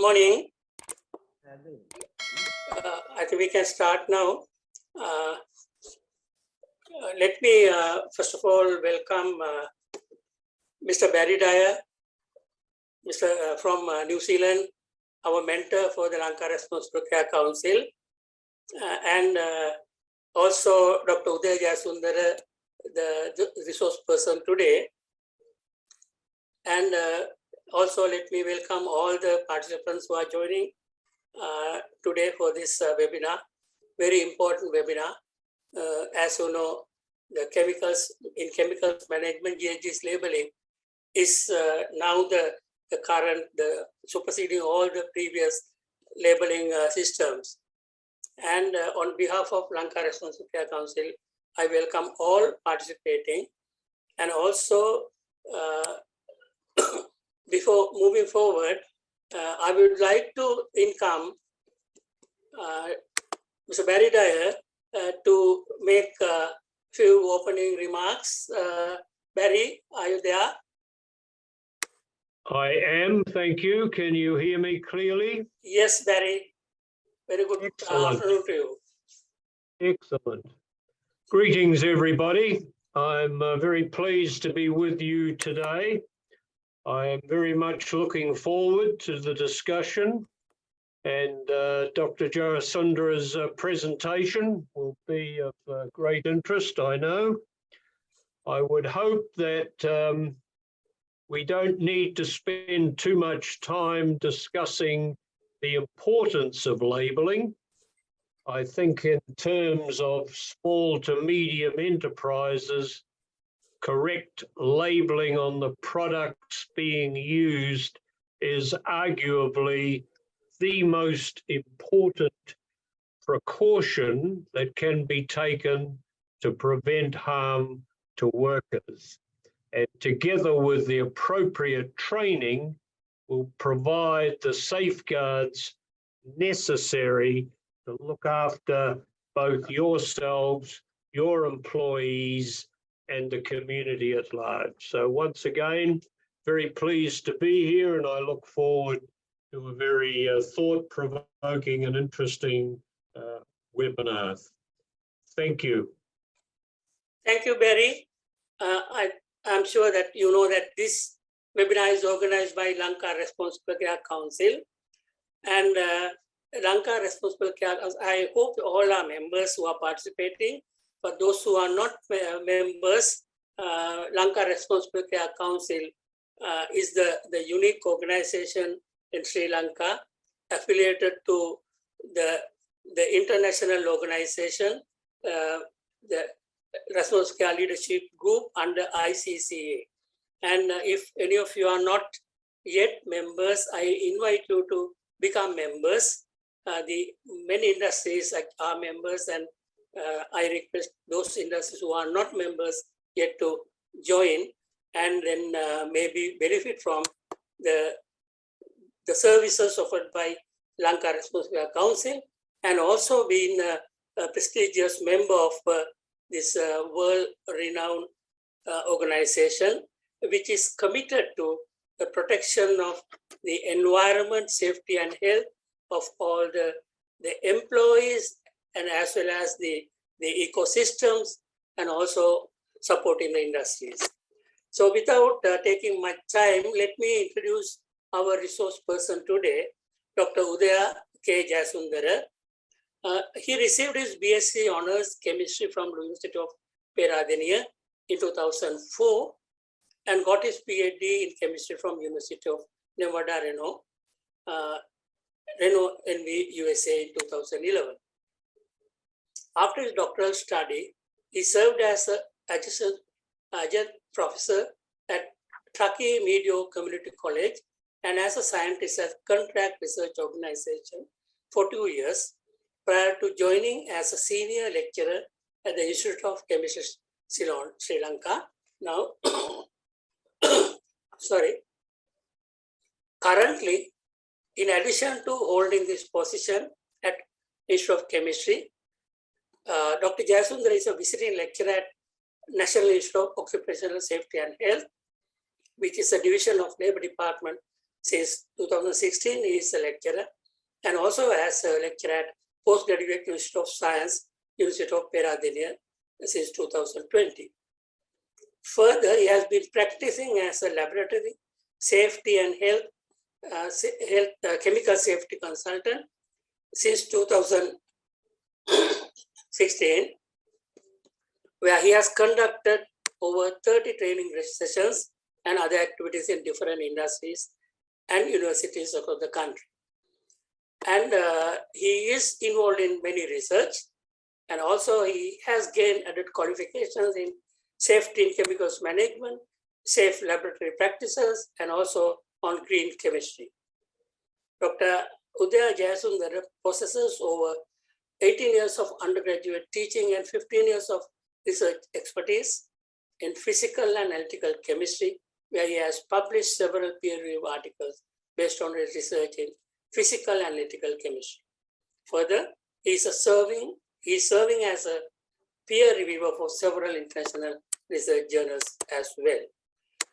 morning. I think we can start now. Let me first of all welcome Mr. Barry Dyer, from New Zealand, our mentor for the Lanka Responsible Care Council, and also Dr. Udaya Jayasundara, the resource person today. And also let me welcome all the participants who are joining today for this webinar, very important webinar. As you know, the chemicals management, GHS labeling is now the current, superseding all the previous labeling systems. And on behalf of Lanka Responsible Care Council, I welcome all participating. And also, before moving forward, I would like to welcome Mr. Barry Dyer to make a few opening remarks. Barry, are you there? I am, thank you. Can you hear me clearly? Yes, Barry. Very good afternoon to you. Excellent. Greetings, everybody. I'm very pleased to be with you today. I am very much looking forward to the discussion, and Dr. Jayasundara's presentation will be of great interest, I know. I would hope that we don't need to spend too much time discussing the importance of labelling. I think in terms of small to medium enterprises, correct labelling on the products being used is arguably the most important precaution that can be taken to prevent harm to workers. And together with the appropriate training, will provide the safeguards necessary to look after both yourselves, your employees, and the community at large. So once again, very pleased to be here, and I look forward to a very thought-provoking and interesting webinar. Thank you. Thank you, Barry. I'm sure that you know that this webinar is organized by Lanka Responsible Care Council. And Lanka Responsible Care, I hope all our members who are participating. For those who are not members, Lanka Responsible Care Council is the unique organization in Sri Lanka affiliated to the international organization, the Responsible Care Leadership Group under ICCA. And if any of you are not yet members, I invite you to become members. The many industries are members, and I request those industries who are not members yet to join, and then maybe benefit from the services offered by Lanka Responsible Care Council, and also being a prestigious member of this world-renowned organization, which is committed to the protection of the environment, safety, and health of all the employees, and as well as the ecosystems, and also supporting the industries. So without taking much time, let me introduce our resource person today, Dr. Udaya K. Jayasundara. He received his BSc Honours Chemistry from the University of Peradeniya in 2004 and got his PhD in Chemistry from University of Nevada, Reno, NV, USA in 2011. After his doctoral study, he served as an adjunct professor at Truckee Meadow Community College and as a scientist at Contract Research Organization for 2 years, prior to joining as a senior lecturer at the Institute of Chemistry, Sri Lanka. Now, currently, in addition to holding this position at Institute of Chemistry, Dr. Jayasundara is a visiting lecturer at National Institute of Occupational Safety and Health, which is a division of Labor Department Since 2016, he is a lecturer and also as a lecturer at Postgraduate Institute of Science, University of Peradeniya since 2020. Further, he has been practicing as a laboratory safety and chemical safety consultant since 2016, where he has conducted over 30 training sessions and other activities in different industries and universities across the country. And he is involved in many research, and also he has gained added qualifications in safety in chemicals management, safe laboratory practices, and also on green chemistry. Dr. Udaya Jayasundara possesses over 18 years of undergraduate teaching and 15 years of research expertise in physical and analytical chemistry, where he has published several peer-reviewed articles based on his research in physical and analytical chemistry. Further, he is serving as a peer reviewer for several international research journals as well.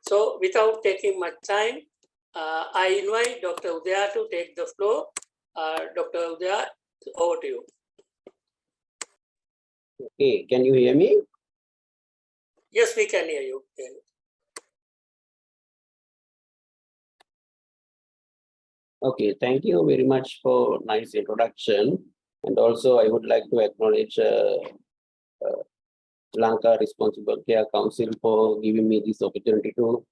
So without taking much time, I invite Dr. Udaya to take the floor. Dr. Udaya, over to you. Okay, can you hear me? Yes, we can hear you. Okay, thank you very much for nice introduction. And also I would like to acknowledge Lanka Responsible Care Council for giving me this opportunity to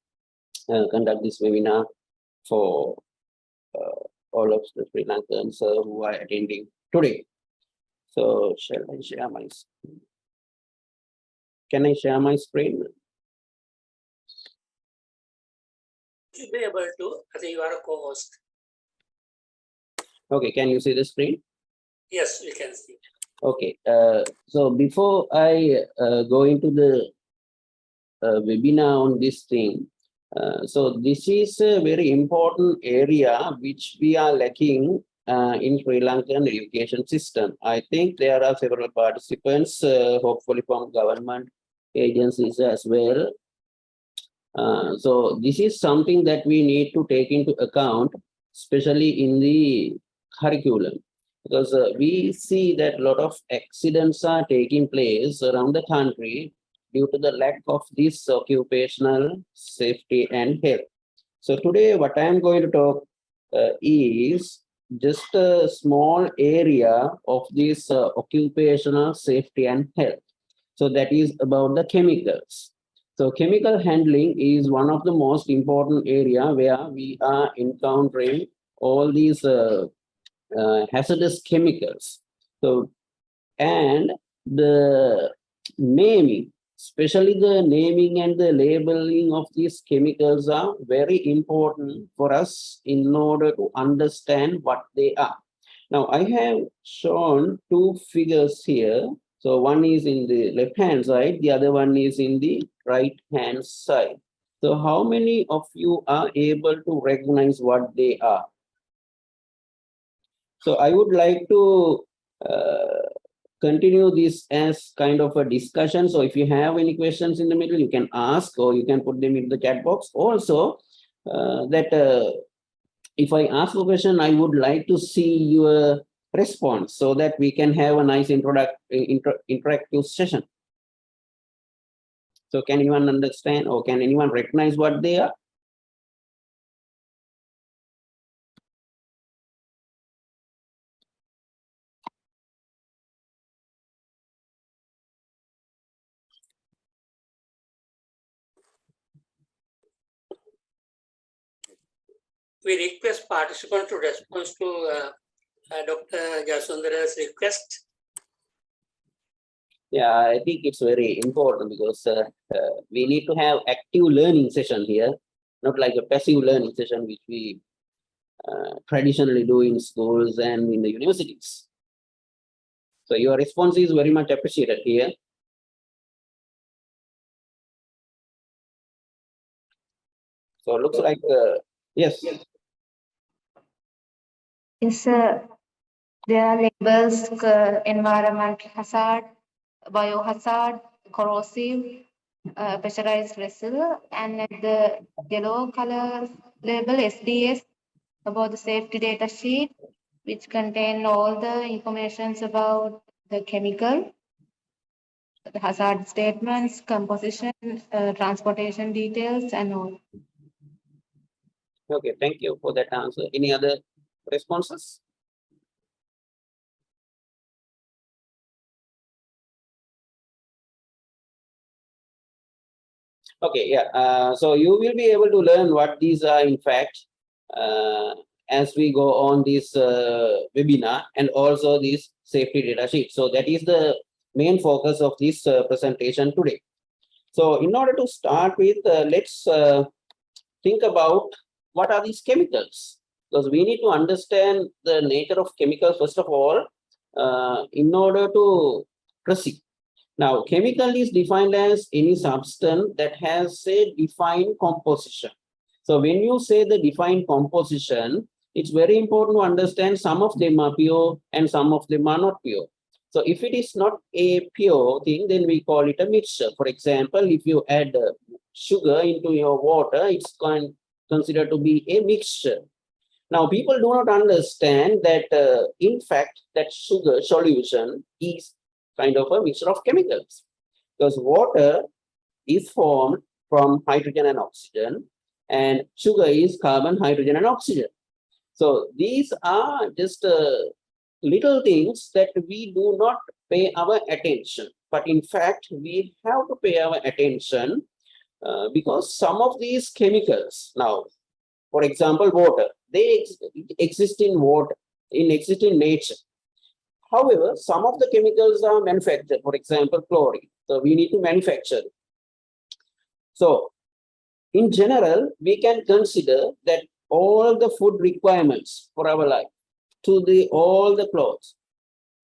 conduct this webinar for all of the Sri Lankans who are attending today. So shall I share my screen? Can I share my screen? You may be able to, I think you are a co-host. Okay, can you see the screen? Yes, we can see. Okay, so before I go into the webinar on this thing, so this is a very important area which we are lacking in Sri Lankan education system. I think there are several participants, hopefully from government agencies as well. So this is something that we need to take into account, especially in the curriculum, because we see that a lot of accidents are taking place around the country due to the lack of this occupational safety and health. So today what I am going to talk is just a small area of this occupational safety and health. So that is about the chemicals. So chemical handling is one of the most important area where we are encountering all these hazardous chemicals. So, and the naming, especially the naming and the labeling of these chemicals are very important for us in order to understand what they are. Now, I have shown two figures here. So one is in the left-hand side, the other one is in the right-hand side. So how many of you are able to recognize what they are? So I would like to continue this as kind of a discussion. So if you have any questions in the middle, you can ask or you can put them in the chat box. Also, if I ask a question, I would like to see your response so that we can have a nice interactive session. So can anyone understand or can anyone recognize what they are? We request participants to respond to Dr. Jasundara's request. Yeah, I think it's very important because we need to have active learning session here, not like a passive learning session, which we traditionally do in schools and in the universities. So your response is very much appreciated here. So it looks like, yes. Yes, there are labels, environmental hazard, biohazard, corrosive, pressurized vessel, and at the yellow color label SDS about the safety data sheet, which contain all the informations about the chemical, the hazard statements, composition, transportation details, and all. Okay, thank you for that answer. Any other responses? Okay, yeah. So you will be able to learn what these are in fact as we go on this webinar, and also this safety data sheet. So that is the main focus of this presentation today. So in order to start with, let's think about what are these chemicals, because we need to understand the nature of chemicals first of all in order to proceed. Now, chemical is defined as any substance that has a defined composition. So when you say the defined composition, it's very important to understand some of them are pure and some of them are not pure. So if it is not a pure thing, then we call it a mixture. For example, if you add sugar into your water, it's considered to be a mixture. Now, people do not understand that, in fact, that sugar solution is kind of a mixture of chemicals, because water is formed from hydrogen and oxygen, and sugar is carbon, hydrogen, and oxygen. So these are just little things that we do not pay our attention, but in fact, we have to pay our attention because some of these chemicals, now, for example, water, they exist in water, exist in nature. However, some of the chemicals are manufactured, for example, chlorine. So we need to manufacture it. So in general, we can consider that all the food requirements for our life, to all the clothes,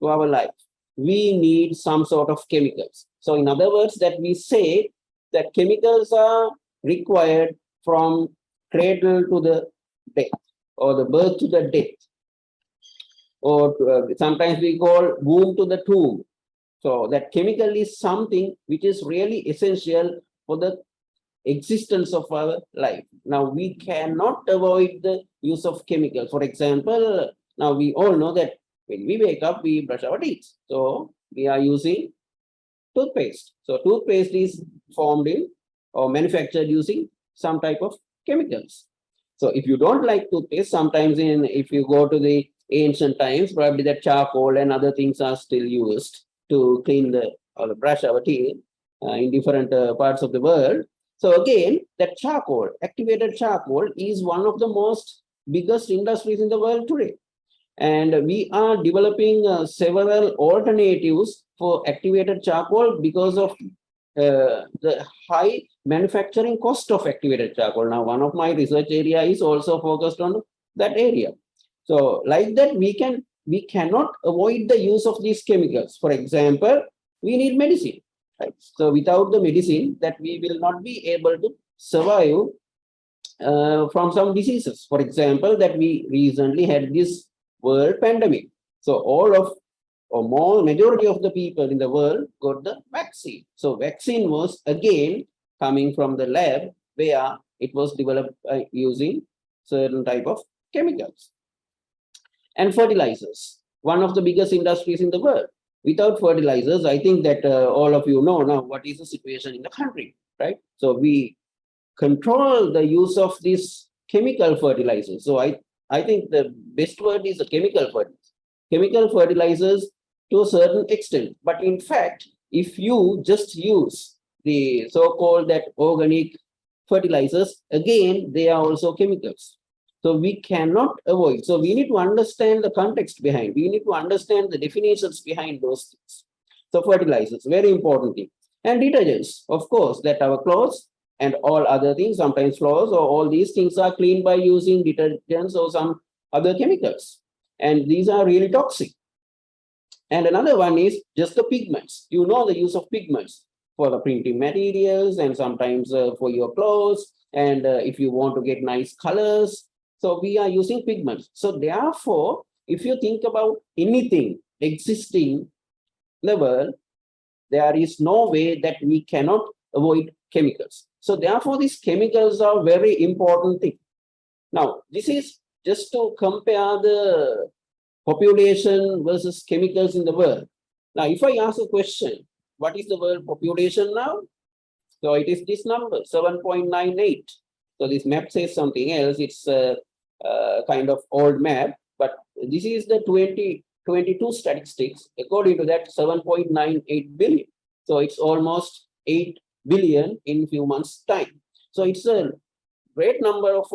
to our life, we need some sort of chemicals. So in other words, that we say that chemicals are required from cradle to the death, or the birth to the death, or sometimes we call womb to the tomb. So that chemical is something which is really essential for the existence of our life. Now we cannot avoid the use of chemical. For example, now we all know that when we wake up, we brush our teeth. So we are using toothpaste. So toothpaste is formed in or manufactured using some type of chemicals. So if you don't like toothpaste, sometimes if you go to the ancient times, probably that charcoal and other things are still used to clean or brush our teeth in different parts of the world. So again, that charcoal, activated charcoal, is one of the most biggest industries in the world today. And we are developing several alternatives for activated charcoal because of the high manufacturing cost of activated charcoal. Now, one of my research area is also focused on that area. So like that, we cannot avoid the use of these chemicals. For example, we need medicine. Right? So without the medicine, that we will not be able to survive from some diseases. For example, that we recently had this world pandemic. So majority of the people in the world got the vaccine. So vaccine was again coming from the lab where it was developed using certain type of chemicals. And fertilizers, one of the biggest industries in the world. Without fertilizers, I think that all of you know now what is the situation in the country, right? So we control the use of these chemical fertilizers. So I think the best word is the chemical fertilizers. Chemical fertilizers to a certain extent. But in fact, if you just use the so-called that organic fertilizers, again, they are also chemicals. So we cannot avoid. So we need to understand the context behind. We need to understand the definitions behind those things. So fertilizers, very important thing. And detergents, of course, that our clothes and all other things, sometimes floors or all these things are cleaned by using detergents or some other chemicals. And these are really toxic. And another one is just the pigments. You know the use of pigments for the printing materials and sometimes for your clothes. And if you want to get nice colors, so we are using pigments. So therefore, if you think about anything existing in the world, there is no way that we cannot avoid chemicals. So therefore, these chemicals are very important thing. Now, this is just to compare the population versus chemicals in the world. Now, if I ask a question, what is the world population now? So it is this number, 7.98. So this map says something else. It's a kind of old map, but this is the 2022 statistics. According to that, 7.98 billion. So it's almost 8 billion in few months' time. So it's a great number of,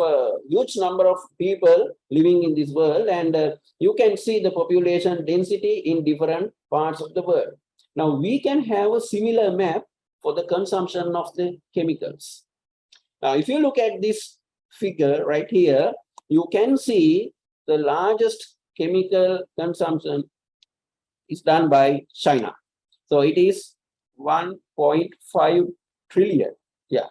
huge number of people living in this world, and you can see the population density in different parts of the world. Now we can have a similar map for the consumption of the chemicals. Now, if you look at this figure right here, you can see the largest chemical consumption is done by China. So it is 1.5 trillion. Yeah.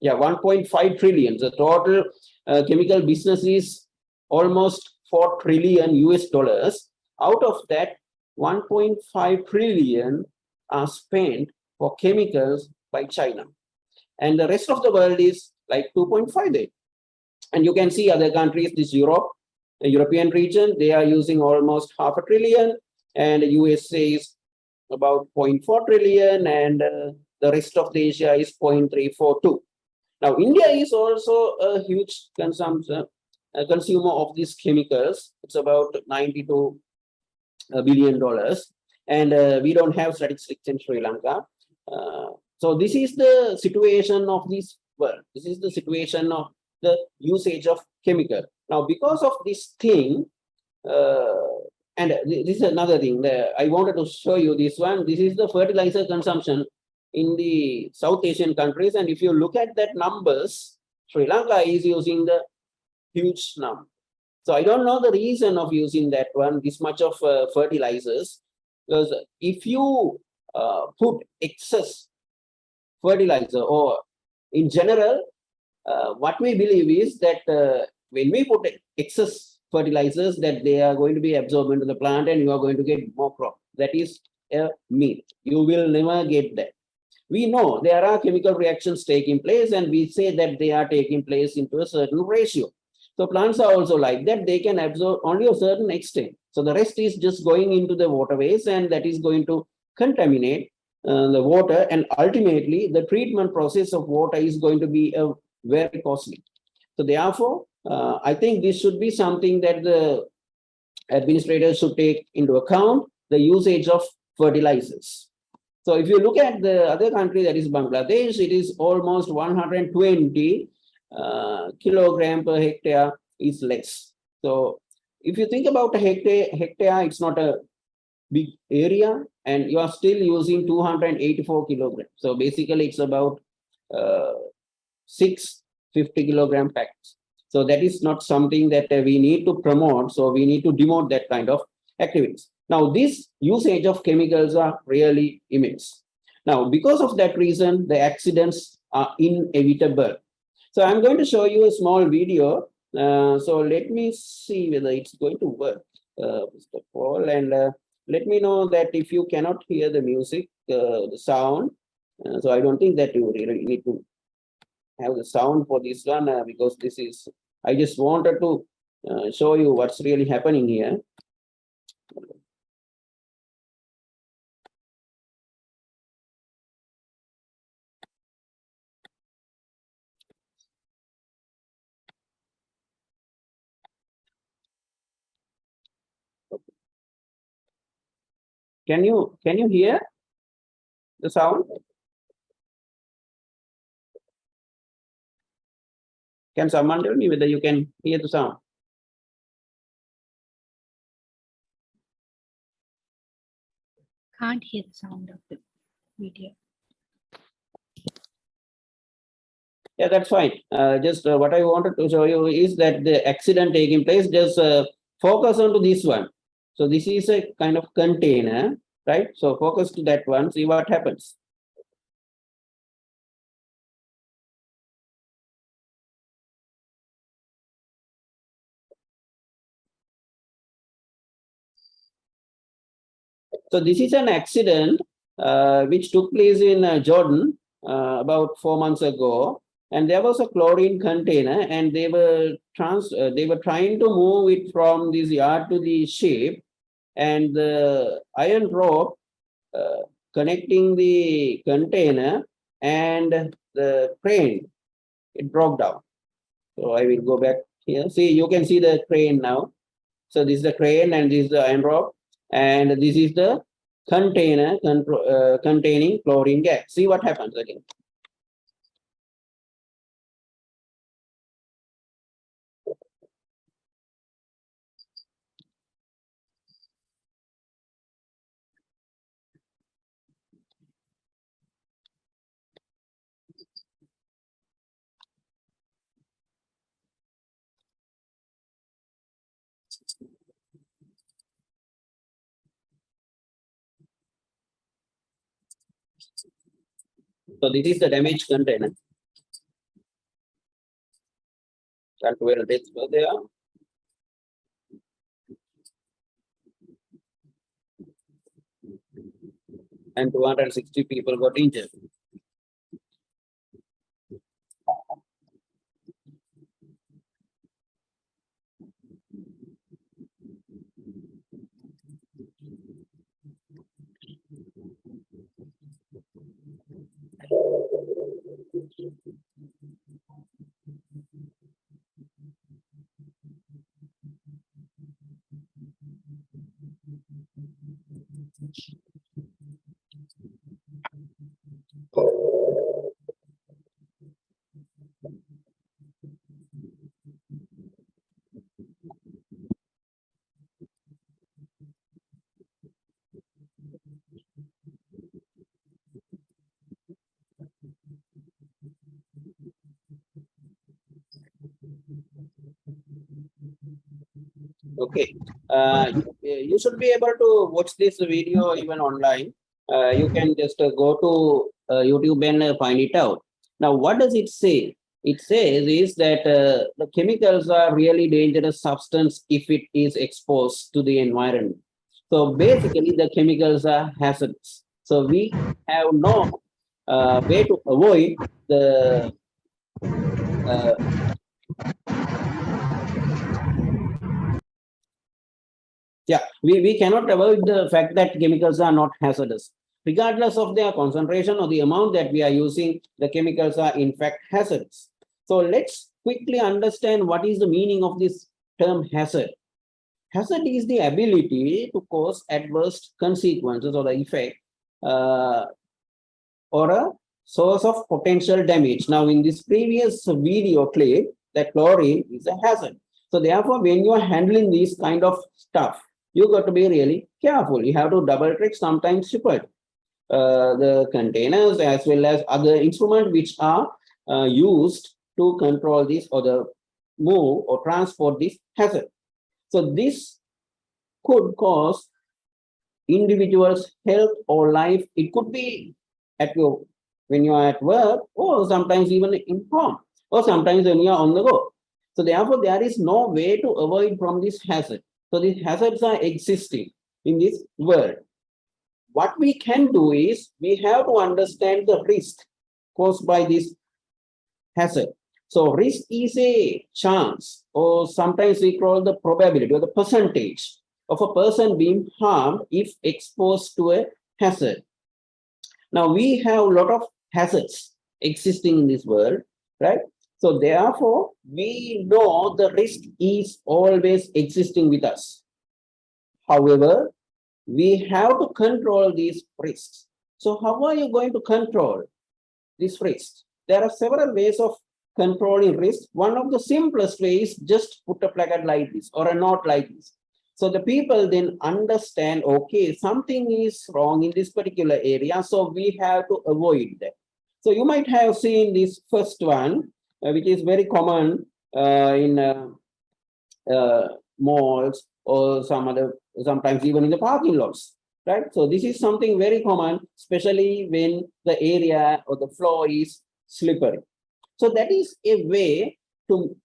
Yeah, 1.5 trillion. The total chemical business is almost 4 trillion US dollars. Out of that, 1.5 trillion are spent for chemicals by China. And the rest of the world is like 2.5 there. And you can see other countries, this Europe, the European region, they are using almost 0.5 trillion, and the USA is about 0.4 trillion, and the rest of the Asia is 0.342. Now, India is also a huge consumer of these chemicals. It's about $92 billion. And we don't have statistics in Sri Lanka. So this is the situation of this world. This is the situation of the usage of chemical. Now, because of this thing, and this is another thing that I wanted to show you this one. This is the fertilizer consumption in the South Asian countries. And if you look at that numbers, Sri Lanka is using the huge number. So I don't know the reason of using that one, this much of fertilizers, because if you put excess fertilizer, or in general, what we believe is that when we put excess fertilizers, that they are going to be absorbed into the plant and you are going to get more crop. That is a myth. You will never get that. We know there are chemical reactions taking place, and we say that they are taking place into a certain ratio. So plants are also like that. They can absorb only a certain extent. So the rest is just going into the waterways, and that is going to contaminate the water, and ultimately the treatment process of water is going to be very costly. So therefore, I think this should be something that the administrators should take into account, the usage of fertilizers. So if you look at the other country, that is Bangladesh, it is almost 120 kilogram per hectare is less. So if you think about a hectare, it's not a big area, and you are still using 284 kilograms. So basically it's about 650 kilogram packs. So that is not something that we need to promote. So we need to demote that kind of activities. Now, this usage of chemicals are really immense. Now, because of that reason, the accidents are inevitable. So I'm going to show you a small video. So let me see whether it's going to work, first of all, and let me know that if you cannot hear the music, the sound. So I don't think that you really need to have the sound for this one, because this is, I just wanted to show you what's really happening here. Can you hear the sound? Can someone tell me whether you can hear the sound? Can't hear the sound of the video. Yeah, that's fine. Just what I wanted to show you is that the accident taking place, just focus onto this one. So this is a kind of container, right? So focus to that one, see what happens. So this is an accident which took place in Jordan about 4 months ago. And there was a chlorine container, and they were trying to move it from this yard to the ship, and the iron rope connecting the container and the crane, it broke down. So I will go back here. See, you can see the crane now. So this is the crane, and this is the iron rope, and this is the container containing chlorine gas. See what happens again. So this is the damaged container. And 12 deaths were there. And 260 people got injured. Okay, you should be able to watch this video even online. You can just go to YouTube and find it out. Now, what does it say? It says is that the chemicals are really dangerous substance if it is exposed to the environment. So basically, the chemicals are hazardous. So we have no way to avoid the we cannot avoid the fact that chemicals are not hazardous. Regardless of their concentration or the amount that we are using, the chemicals are in fact hazardous. So let's quickly understand what is the meaning of this term hazard. Hazard is the ability to cause adverse consequences or the effect or a source of potential damage. Now, in this previous video clip, that chlorine is a hazard. So therefore, when you are handling this kind of stuff, you got to be really careful. You have to double check, sometimes triple the containers as well as other instruments which are used to control this or the move or transport this hazard. So this could cause individuals' health or life. It could be at your when you are at work, or sometimes even in home, or sometimes when you are on the go. So therefore, there is no way to avoid from this hazard. So these hazards are existing in this world. What we can do is we have to understand the risk caused by this hazard. So risk is a chance, or sometimes we call the probability or the percentage of a person being harmed if exposed to a hazard. Now we have a lot of hazards existing in this world, right? So therefore, we know the risk is always existing with us. However, we have to control these risks. So how are you going to control these risks? There are several ways of controlling risk. One of the simplest ways, just put a placard like this or a note like this. So the people then understand, okay, something is wrong in this particular area, so we have to avoid that. So you might have seen this first one, which is very common in malls or sometimes even in the parking lots, right? So this is something very common, especially when the area or the floor is slippery. So that is a way to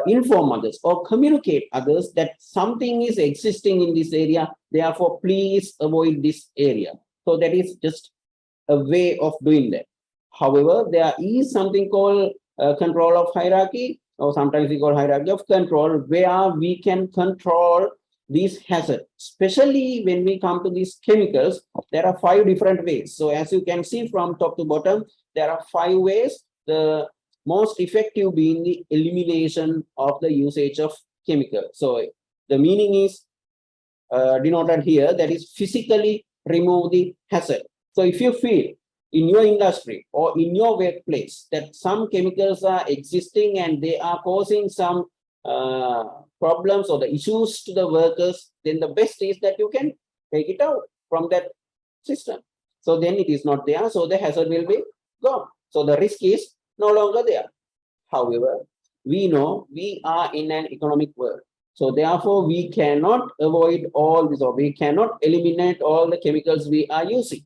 inform others or communicate others that something is existing in this area. Therefore, please avoid this area. So that is just a way of doing that. However, there is something called control of hierarchy, or sometimes we call hierarchy of control, where we can control these hazards. Especially when we come to these chemicals, there are 5 different ways. So as you can see from top to bottom, there are 5 ways. The most effective being the elimination of the usage of chemical. So the meaning is denoted here, that is physically remove the hazard. So if you feel in your industry or in your workplace that some chemicals are existing and they are causing some problems or the issues to the workers, then the best is that you can take it out from that system. So then it is not there, so the hazard will be gone. So the risk is no longer there. However, we know we are in an economic world. So therefore, we cannot avoid all this, or we cannot eliminate all the chemicals we are using.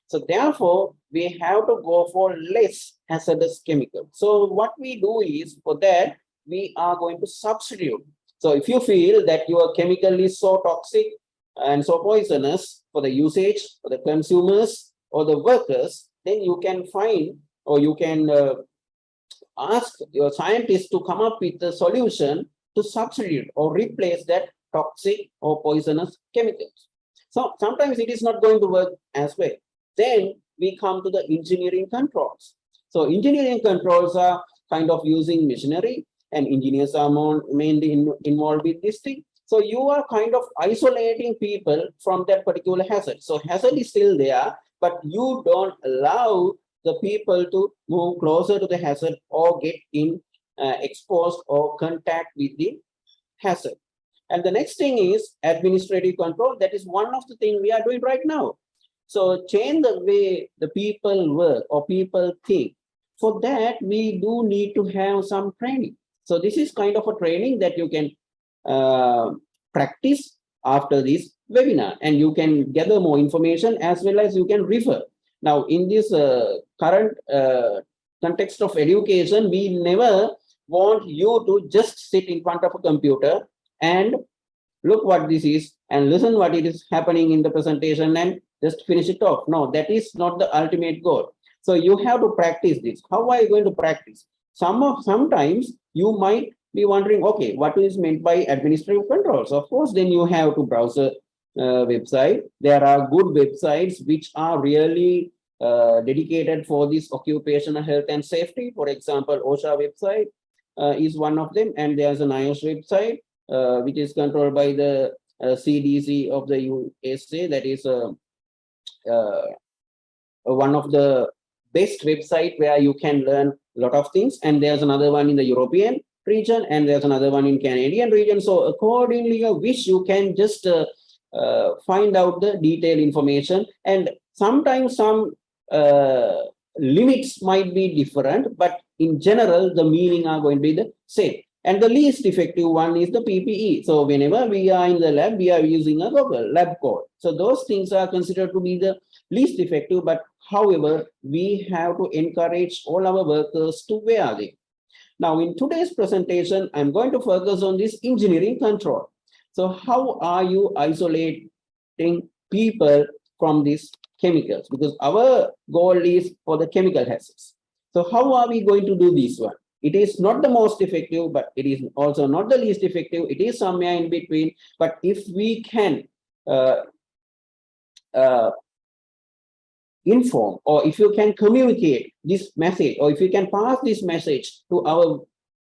So therefore, we have to go for less hazardous chemicals. So what we do is, for that, we are going to substitute. So if you feel that your chemical is so toxic and so poisonous for the usage, for the consumers or the workers, then you can find, or you can ask your scientists to come up with a solution to substitute or replace that toxic or poisonous chemicals. So sometimes it is not going to work as well. Then we come to the engineering controls. So engineering controls are kind of using machinery, and engineers are mainly involved with this thing. So you are kind of isolating people from that particular hazard. So hazard is still there, but you don't allow the people to move closer to the hazard or get exposed or contact with the hazard. And the next thing is administrative control. That is one of the things we are doing right now. So change the way the people work or people think. For that, we do need to have some training. So this is kind of a training that you can practice after this webinar, and you can gather more information as well as you can refer. Now, in this current context of education, we never want you to just sit in front of a computer and look what this is and listen what it is happening in the presentation and just finish it off. No, that is not the ultimate goal. So you have to practice this. How are you going to practice? Sometimes you might be wondering, okay, what is meant by administrative controls? Of course, then you have to browse a website. There are good websites which are really dedicated for this occupational health and safety. For example, OSHA website is one of them, and there's an IOS website which is controlled by the CDC of the USA. That is one of the best website where you can learn a lot of things. And there's another one in the European region, and there's another one in Canadian region. So accordingly, you wish, you can just find out the detailed information. And sometimes some limits might be different, but in general, the meaning are going to be the same. And the least effective one is the PPE. So whenever we are in the lab, we are using a lab coat. So those things are considered to be the least effective, but however, we have to encourage all our workers to wear them. Now, in today's presentation, I'm going to focus on this engineering control. So how are you isolating people from these chemicals? Because our goal is for the chemical hazards. So how are we going to do this one? It is not the most effective, but it is also not the least effective. It is somewhere in between. But if we can inform, or if you can communicate this message, or if you can pass this message to our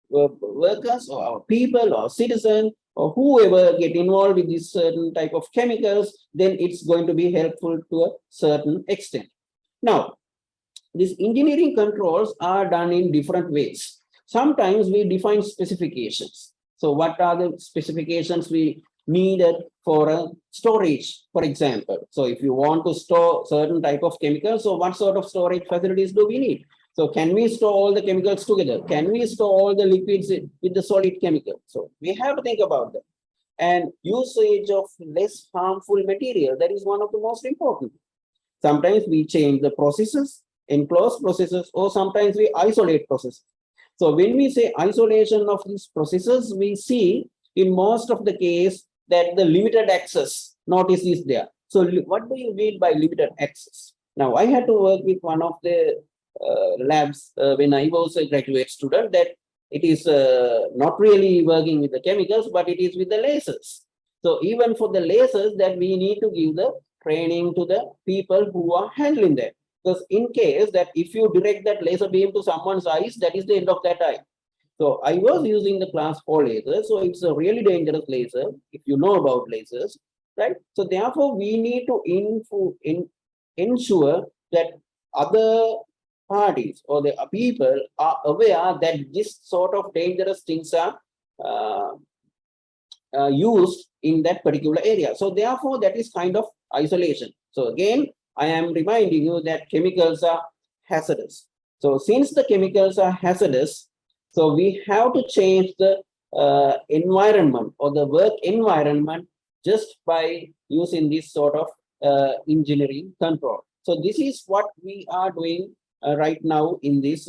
workers or our people or citizens or whoever get involved with this certain type of chemicals, then it's going to be helpful to a certain extent. Now, these engineering controls are done in different ways. Sometimes we define specifications. So what are the specifications we needed for a storage, for example? So if you want to store certain type of chemicals, so what sort of storage facilities do we need? So can we store all the chemicals together? Can we store all the liquids with the solid chemical? So we have to think about that. And usage of less harmful material, that is one of the most important. Sometimes we change the processes, enclosed processes, or sometimes we isolate processes. So when we say isolation of these processes, we see in most of the case that the limited access notice is there. So what do you mean by limited access? Now, I had to work with one of the labs when I was a graduate student, that it is not really working with the chemicals, but it is with the lasers. So even for the lasers, that we need to give the training to the people who are handling that. Because in case that if you direct that laser beam to someone's eyes, that is the end of that eye. So I was using the class 4 laser. So it's a really dangerous laser if you know about lasers, right? So therefore, we need to ensure that other parties or the people are aware that this sort of dangerous things are used in that particular area. So therefore, that is kind of isolation. So again, I am reminding you that chemicals are hazardous. So since the chemicals are hazardous, so we have to change the environment or the work environment just by using this sort of engineering control. So this is what we are doing right now in this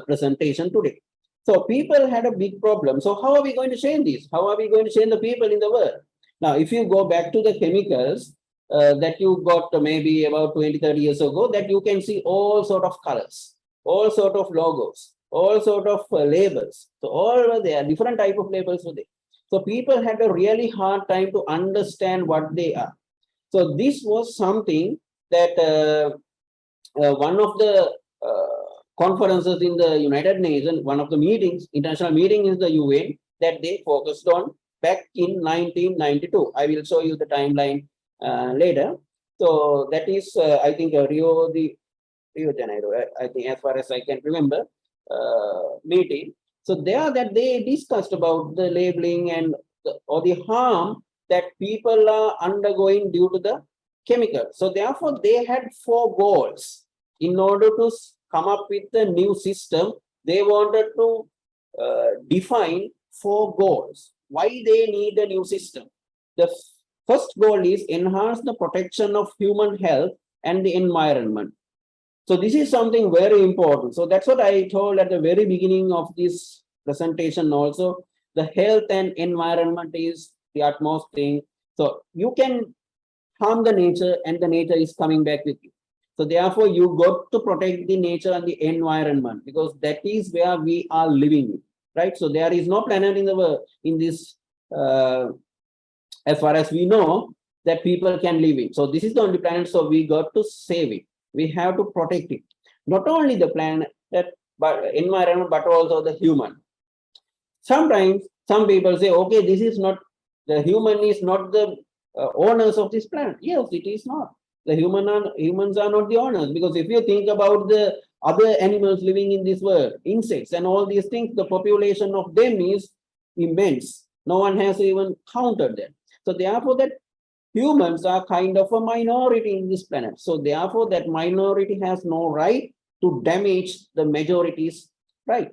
presentation today. So people had a big problem. So how are we going to change this? How are we going to change the people in the world? Now, if you go back to the chemicals that you got maybe about 20, 30 years ago, that you can see all sort of colors, all sort of logos, all sort of labels. So all were there, different type of labels were there. So people had a really hard time to understand what they are. So this was something that one of the conferences in the United Nations, one of the meetings, international meeting is the UN, that they focused on back in 1992. I will show you the timeline later. So that is, I think, Rio de Janeiro, I think, as far as I can remember, meeting. So there that they discussed about the labeling and or the harm that people are undergoing due to the chemical. So therefore, they had 4 goals. In order to come up with a new system, they wanted to define 4 goals. Why they need a new system? The first goal is enhance the protection of human health and the environment. So this is something very important. So that's what I told at the very beginning of this presentation also. The health and environment is the utmost thing. So you can harm the nature and the nature is coming back with you. So therefore, you got to protect the nature and the environment, because that is where we are living, right? So there is no planet in the world, in this, as far as we know, that people can live in. So this is the only planet, so we got to save it. We have to protect it. Not only the planet, but environment, but also the human. Sometimes some people say, okay, this is not, the human is not the owners of this planet. Yes, it is not. The humans are not the owners, because if you think about the other animals living in this world, insects and all these things, the population of them is immense. No one has even counted them. So therefore, that humans are kind of a minority in this planet. So therefore, that minority has no right to damage the majority's right.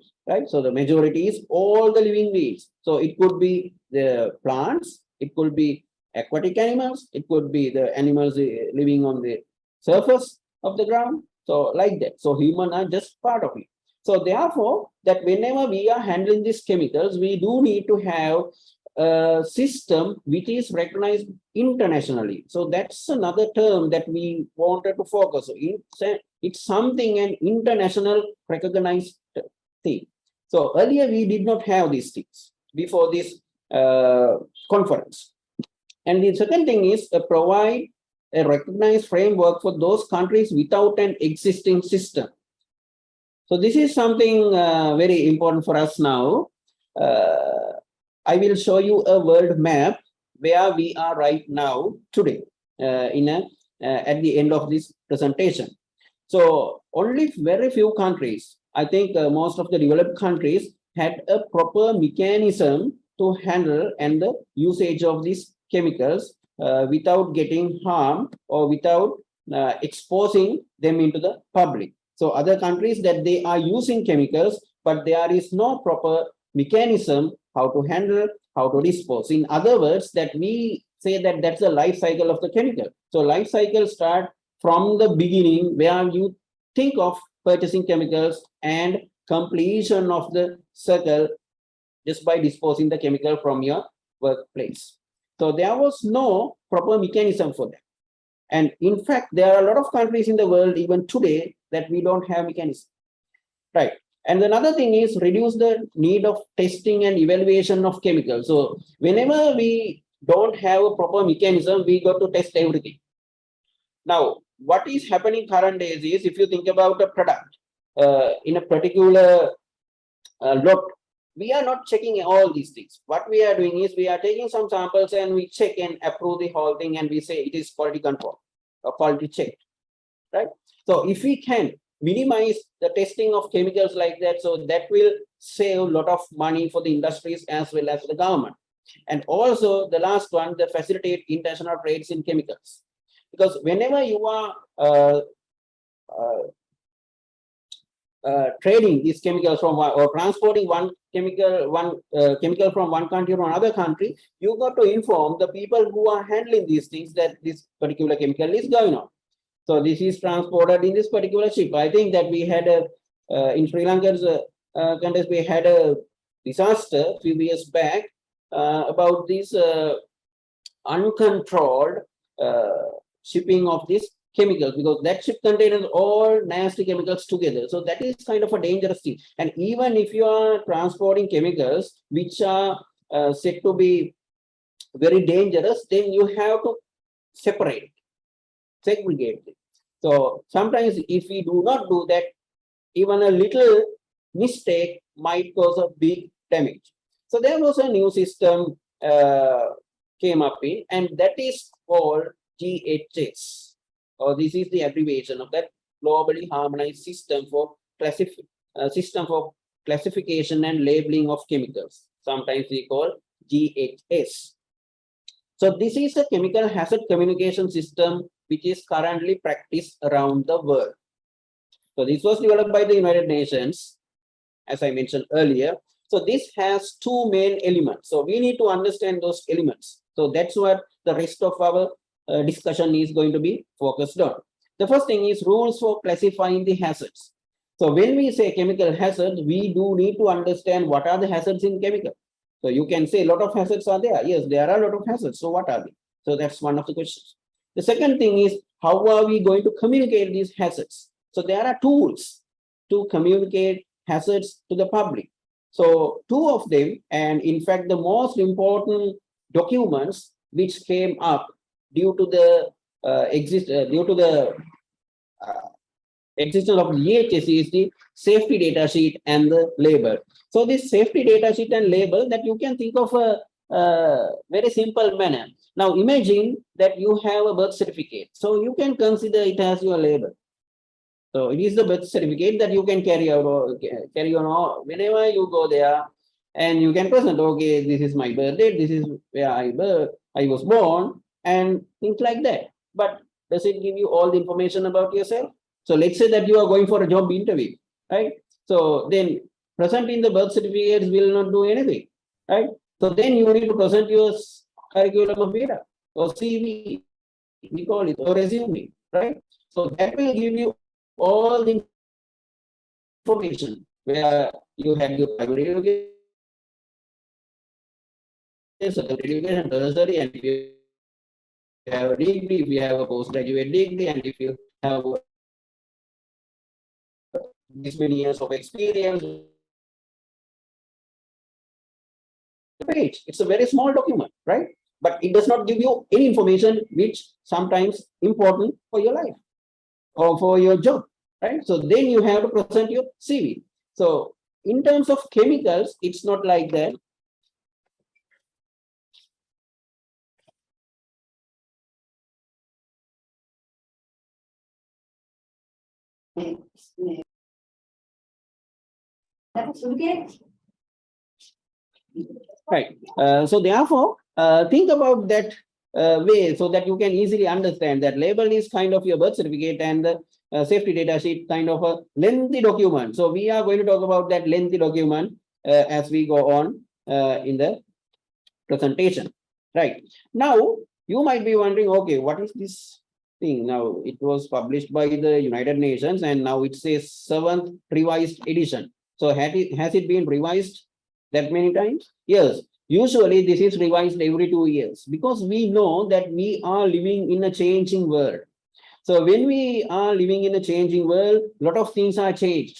So the majority is all the living beings. So it could be the plants, it could be aquatic animals, it could be the animals living on the surface of the ground. So like that. So humans are just part of it. So therefore, that whenever we are handling these chemicals, we do need to have a system which is recognized internationally. So that's another term that we wanted to focus on. It's something an international recognized thing. So earlier we did not have these things before this conference. And the second thing is provide a recognized framework for those countries without an existing system. So this is something very important for us now. I will show you a world map where we are right now today at the end of this presentation. So only very few countries, I think most of the developed countries, had a proper mechanism to handle and the usage of these chemicals without getting harmed or without exposing them into the public. So other countries that they are using chemicals, but there is no proper mechanism how to handle, how to dispose. In other words, that we say that that's the life cycle of the chemical. So life cycle start from the beginning where you think of purchasing chemicals and completion of the circle just by disposing the chemical from your workplace. So there was no proper mechanism for that. And in fact, there are a lot of countries in the world, even today, that we don't have mechanism, right? And another thing is reduce the need of testing and evaluation of chemicals. So whenever we don't have a proper mechanism, we got to test everything. Now, what is happening current days is, if you think about a product in a particular lot, we are not checking all these things. What we are doing is we are taking some samples and we check and approve the whole thing, and we say it is quality control or quality check, right? So if we can minimize the testing of chemicals like that, so that will save a lot of money for the industries as well as the government. And also the last one, the facilitate international trades in chemicals. Because whenever you are trading these chemicals from one, or transporting one chemical from one country to another country, you got to inform the people who are handling these things that this particular chemical is going on. So this is transported in this particular ship. I think that we had a in Sri Lanka's context, we had a disaster a few years back about this uncontrolled shipping of this chemicals, because that ship contains all nasty chemicals together. So that is kind of a dangerous thing. And even if you are transporting chemicals which are said to be very dangerous, then you have to separate, segregate it. So sometimes if we do not do that, even a little mistake might cause a big damage. So there was a new system came up in, and that is called GHS. Or this is the abbreviation of that globally harmonized system for classification and labeling of chemicals. Sometimes we call GHS. So this is a chemical hazard communication system which is currently practiced around the world. So this was developed by the United Nations, as I mentioned earlier. So this has two main elements. So we need to understand those elements. So that's what the rest of our discussion is going to be focused on. The first thing is rules for classifying the hazards. So when we say chemical hazards, we do need to understand what are the hazards in chemical. So you can say a lot of hazards are there. Yes, there are a lot of hazards. So what are they? So that's one of the questions. The second thing is, how are we going to communicate these hazards? So there are tools to communicate hazards to the public. So two of them, and in fact, the most important documents which came up due to the existence of GHS is the safety data sheet and the label. So this safety data sheet and label, that you can think of a very simple manner. Now imagine that you have a birth certificate. So you can consider it as your label. So it is the birth certificate that you can carry out or carry on whenever you go there, and you can present, okay, this is my birth date, this is where I was born, and things like that. But does it give you all the information about yourself? So let's say that you are going for a job interview, right? So then presenting the birth certificates will not do anything, right? So then you need to present your curriculum of data, or CV, we call it, or resume, right? So that will give you all the information where you have your primary education, secondary education, tertiary, and if you have a degree, if you have a postgraduate degree, and if you have this many years of experience. Page. It's a very small document, right? But it does not give you any information which sometimes important for your life or for your job, right? So then you have to present your CV. So in terms of chemicals, it's not like that. Right. So therefore, think about that way so that you can easily understand that label is kind of your birth certificate, and the safety data sheet kind of a lengthy document. So we are going to talk about that lengthy document as we go on in the presentation. Right. Now, you might be wondering, okay, what is this thing? Now, it was published by the United Nations, and now it says 7th revised edition. So has it been revised that many times? Yes. Usually this is revised every 2 years because we know that we are living in a changing world. So when we are living in a changing world, a lot of things are changed.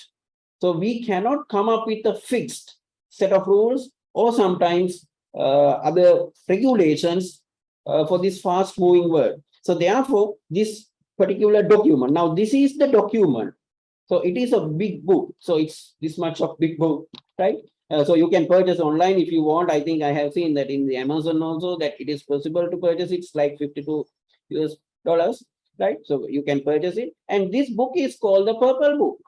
So we cannot come up with a fixed set of rules or sometimes other regulations for this fast moving world. So therefore, this particular document, now this is the document. So it is a big book. So it's this much of big book, right? So you can purchase online if you want. I think I have seen that in the Amazon also that it is possible to purchase. It's like $52 US, right? So you can purchase it. And this book is called the Purple Book.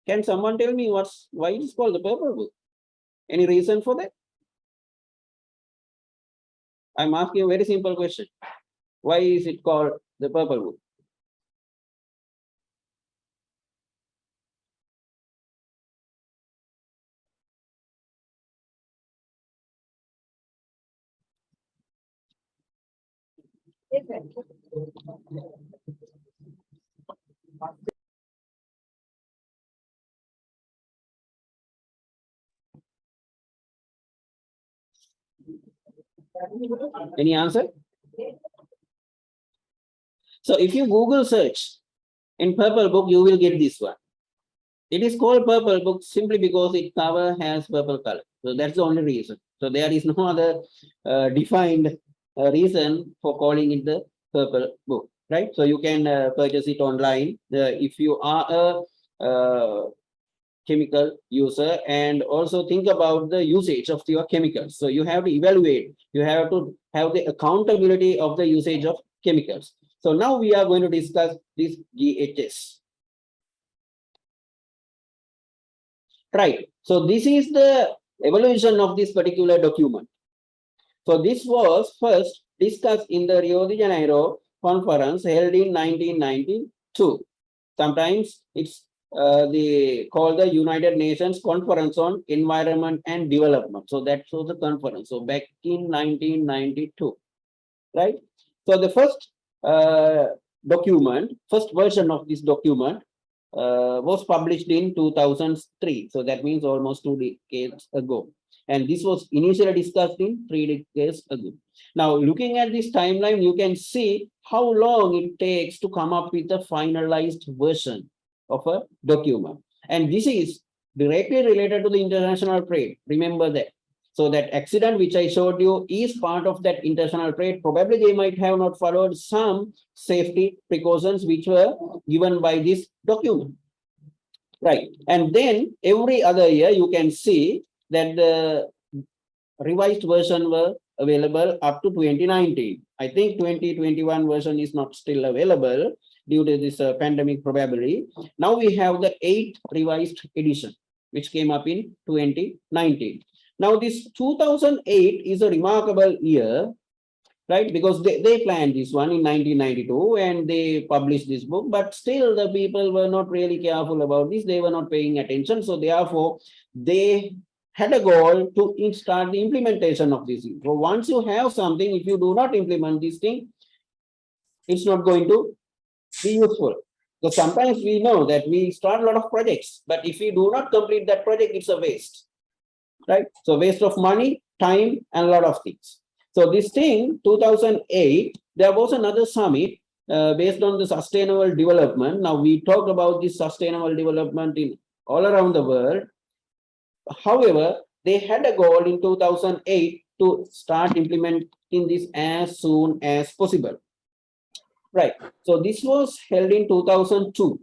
Can someone tell me why it is called the Purple Book? Any reason for that? I'm asking a very simple question. Why is it called the Purple Book? Any answer? So if you Google search in Purple Book, you will get this one. It is called Purple Book simply because its cover has purple color. So that's the only reason. So there is no other defined reason for calling it the Purple Book, right? So you can purchase it online. If you are a chemical user, and also think about the usage of your chemicals. So you have to evaluate, you have to have the accountability of the usage of chemicals. So now we are going to discuss this GHS. Right. So this is the evolution of this particular document. So this was first discussed in the Rio de Janeiro conference held in 1992. Sometimes it's called the United Nations Conference on Environment and Development. So that was the conference. So back in 1992, right? So the first first version of this document was published in 2003. So that means almost 2 decades ago. And this was initially discussed in 3 decades ago. Now, looking at this timeline, you can see how long it takes to come up with a finalized version of a document. And this is directly related to the international trade. Remember that. So that accident which I showed you is part of that international trade. Probably they might have not followed some safety precautions which were given by this document. Right. And then every other year you can see that the revised version were available up to 2019. I think 2021 version is not still available due to this pandemic probably. Now we have the 8th revised edition which came up in 2019. Now this 2008 is a remarkable year, right? Because they planned this one in 1992 and they published this book, but still the people were not really careful about this. They were not paying attention. So therefore they had a goal to start the implementation of this. So once you have something, if you do not implement this thing, it's not going to be useful. So sometimes we know that we start a lot of projects, but if we do not complete that project, it's a waste, right? So waste of money, time, and a lot of things. So this thing, 2008, there was another summit based on the sustainable development. Now we talked about this sustainable development in all around the world. However, they had a goal in 2008 to start implementing this as soon as possible. Right. So this was held in 2002.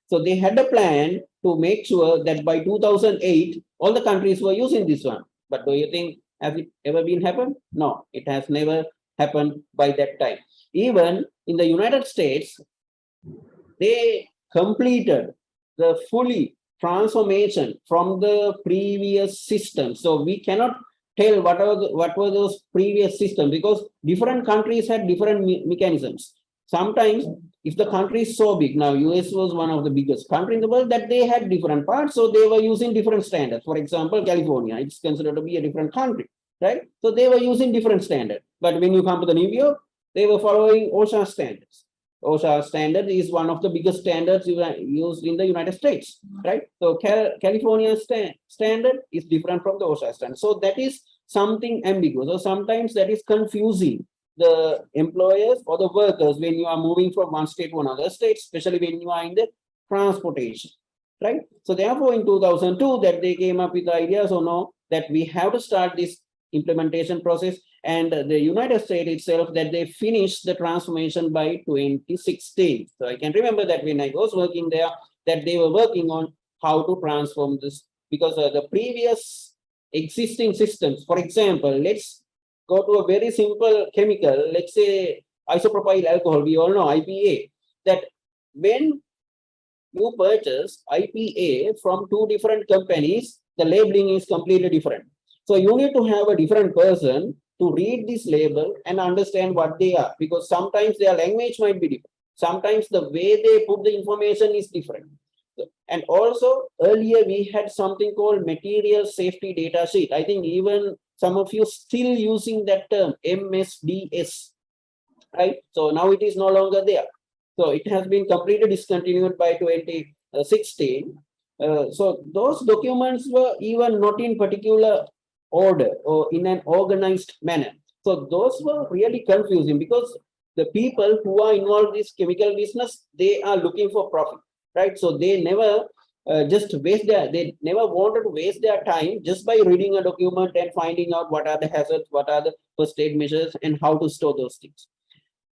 So they had a plan to make sure that by 2008, all the countries were using this one. But do you think has it ever been happened? No, it has never happened by that time. Even in the United States, they completed the fully transformation from the previous system. So we cannot tell what were those previous systems because different countries had different mechanisms. Sometimes if the country is so big, now US was one of the biggest countries in the world, that they had different parts, so they were using different standards. For example, California, it's considered to be a different country, right? So they were using different standards. But when you come to the New York, they were following OSHA standards. OSHA standard is one of the biggest standards used in the United States, right? So California standard is different from the OSHA standard. So that is something ambiguous, or sometimes that is confusing the employers or the workers when you are moving from one state to another state, especially when you are in the transportation, right? So therefore, in 2002, that they came up with the idea, so no, that we have to start this implementation process, and the United States itself, that they finished the transformation by 2016. So I can remember that when I was working there, that they were working on how to transform this, because the previous existing systems, for example, let's go to a very simple chemical, let's say isopropyl alcohol, we all know IPA, that when you purchase IPA from two different companies, the labeling is completely different. So you need to have a different person to read this label and understand what they are, because sometimes their language might be different. Sometimes the way they put the information is different. And also earlier we had something called material safety data sheet. I think even some of you still using that term, MSDS, right? So now it is no longer there. So it has been completely discontinued by 2016. So those documents were even not in particular order or in an organized manner. So those were really confusing, because the people who are involved in this chemical business, they are looking for profit, right? So they never they never wanted to waste their time just by reading a document and finding out what are the hazards, what are the first aid measures, and how to store those things.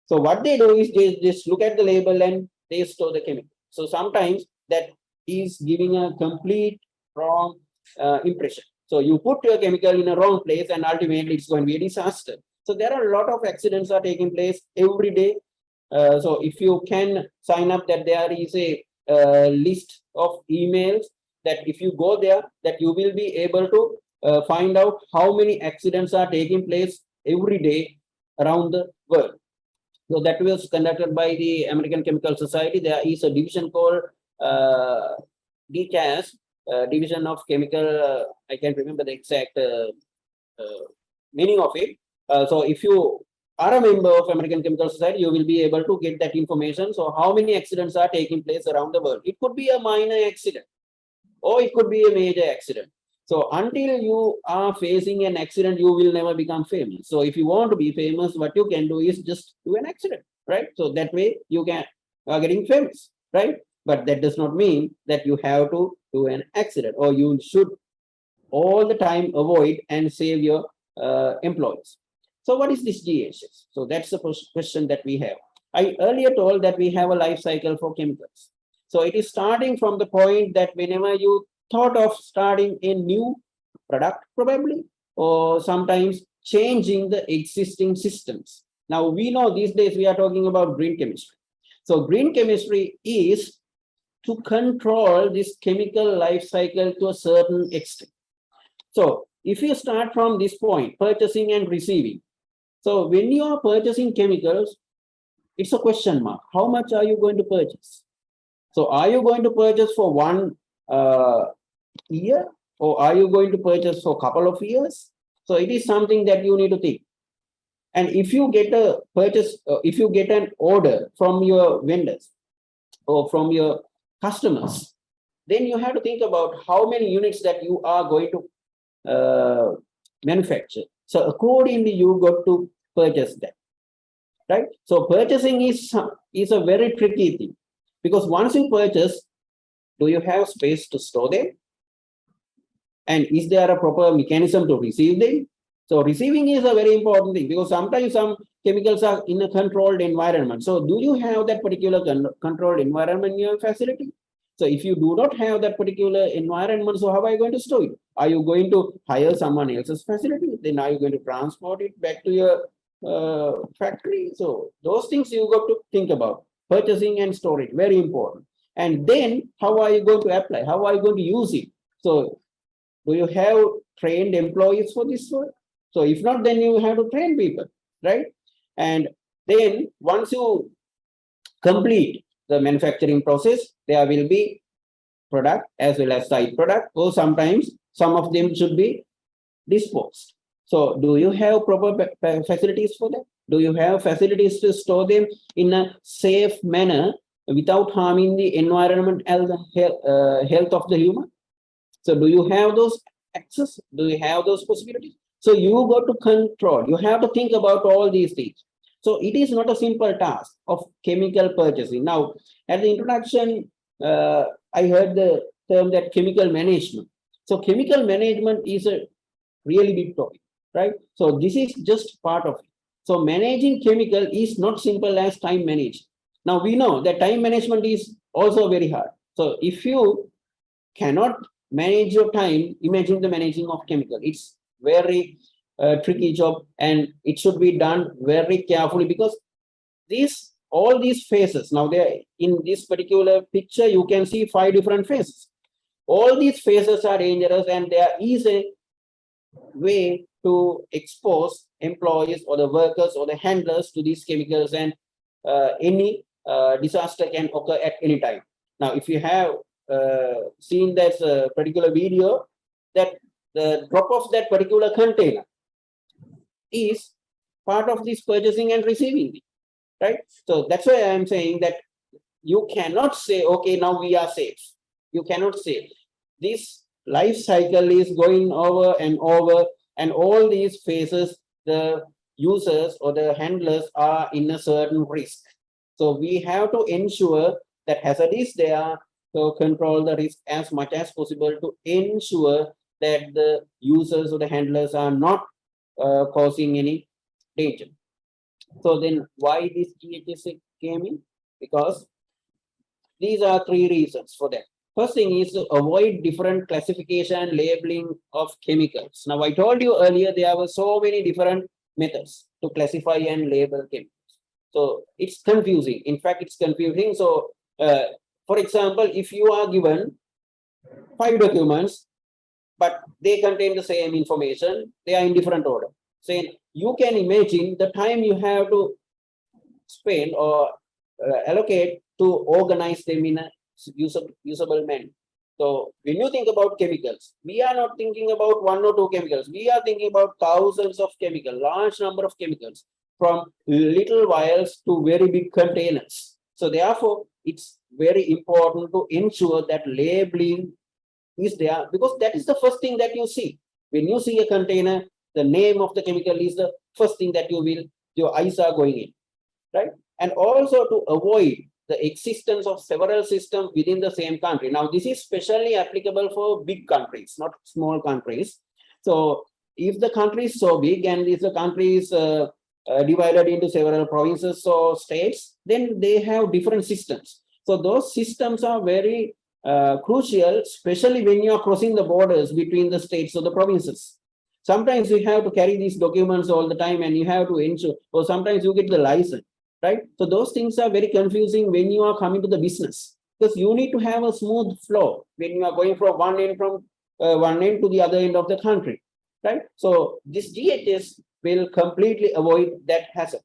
So what they do is they just look at the label and they store the chemical. So sometimes that is giving a complete wrong impression. So you put your chemical in a wrong place and ultimately it's going to be a disaster. So there are a lot of accidents are taking place every day. So if you can sign up that there is a list of emails, that if you go there, that you will be able to find out how many accidents are taking place every day around the world. So that was conducted by the American Chemical Society. There is a division called GHS, Division of Chemical, I can't remember the exact meaning of it. So if you are a member of American Chemical Society, you will be able to get that information. So how many accidents are taking place around the world? It could be a minor accident, or it could be a major accident. So until you are facing an accident, you will never become famous. So if you want to be famous, what you can do is just do an accident, right? So that way you are getting famous, right? But that does not mean that you have to do an accident, or you should all the time avoid and save your employees. So what is this GHS? So that's the first question that we have. I earlier told that we have a life cycle for chemicals. So it is starting from the point that whenever you thought of starting a new product, probably, or sometimes changing the existing systems. Now we know these days we are talking about green chemistry. So green chemistry is to control this chemical life cycle to a certain extent. So if you start from this point, purchasing and receiving. So when you are purchasing chemicals, it's a question mark. How much are you going to purchase? So are you going to purchase for 1 year, or are you going to purchase for a couple of years? So it is something that you need to think. And if you get a purchase, if you get an order from your vendors or from your customers, then you have to think about how many units that you are going to manufacture. So accordingly, you got to purchase that, right? So purchasing is a very tricky thing, because once you purchase, do you have space to store them? And is there a proper mechanism to receive them? So receiving is a very important thing, because sometimes some chemicals are in a controlled environment. So do you have that particular controlled environment in your facility? So if you do not have that particular environment, so how are you going to store it? Are you going to hire someone else's facility? Then are you going to transport it back to your factory? So those things you got to think about. Purchasing and storage, very important. And then how are you going to apply? How are you going to use it? So do you have trained employees for this work? So if not, then you have to train people, right? And then once you complete the manufacturing process, there will be product as well as side product, or sometimes some of them should be disposed. So do you have proper facilities for that? Do you have facilities to store them in a safe manner without harming the environment and the health of the human? So do you have those access? Do you have those possibilities? So you got to control. You have to think about all these things. So it is not a simple task of chemical purchasing. Now, at the introduction, I heard the term that chemical management. So chemical management is a really big topic, right? So this is just part of it. So managing chemical is not simple as time management. Now we know that time management is also very hard. So if you cannot manage your time, imagine the managing of chemical. It's very tricky job, and it should be done very carefully, because all these phases, now there in this particular picture, you can see 5 different phases. All these phases are dangerous, and there is a way to expose employees or the workers or the handlers to these chemicals, and any disaster can occur at any time. Now, if you have seen that particular video, that the drop of that particular container is part of this purchasing and receiving, right? So that's why I'm saying that you cannot say, okay, now we are safe. You cannot say. This life cycle is going over and over, and all these phases, the users or the handlers are in a certain risk. So we have to ensure that hazard is there, so control the risk as much as possible to ensure that the users or the handlers are not causing any danger. So then why this GHS came in? Because these are 3 reasons for that. First thing is to avoid different classification and labeling of chemicals. Now, I told you earlier, there were so many different methods to classify and label chemicals. So it's confusing. In fact, it's confusing. So, for example, if you are given 5 documents, but they contain the same information, they are in different order. So you can imagine the time you have to spend or allocate to organize them in a usable manner. So when you think about chemicals, we are not thinking about 1 or 2 chemicals. We are thinking about thousands of chemicals, large number of chemicals, from little vials to very big containers. So therefore, it's very important to ensure that labeling is there, because that is the first thing that you see. When you see a container, the name of the chemical is the first thing that your eyes are going in, right? And also to avoid the existence of several systems within the same country. Now, this is specially applicable for big countries, not small countries. So if the country is so big and if the country is divided into several provinces or states, then they have different systems. So those systems are very crucial, especially when you are crossing the borders between the states or the provinces. Sometimes you have to carry these documents all the time, and you have to ensure, or sometimes you get the license, right? So those things are very confusing when you are coming to the business, because you need to have a smooth flow when you are going from one end to the other end of the country, right? So this GHS will completely avoid that hazard.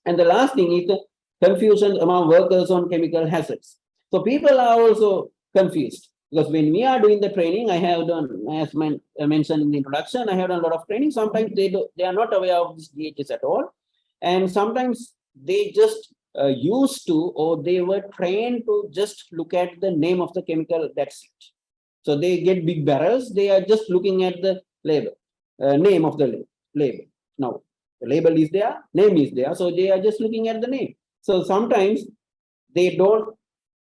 And the last thing is the confusion among workers on chemical hazards. So people are also confused, because when we are doing the training, I have done, as mentioned in the introduction, I have done a lot of training. Sometimes they are not aware of this GHS at all. And sometimes they just used to, or they were trained to just look at the name of the chemical, that's it. So they get big barrels, they are just looking at the label, name of the label. Now, the label is there, name is there, so they are just looking at the name. So sometimes they don't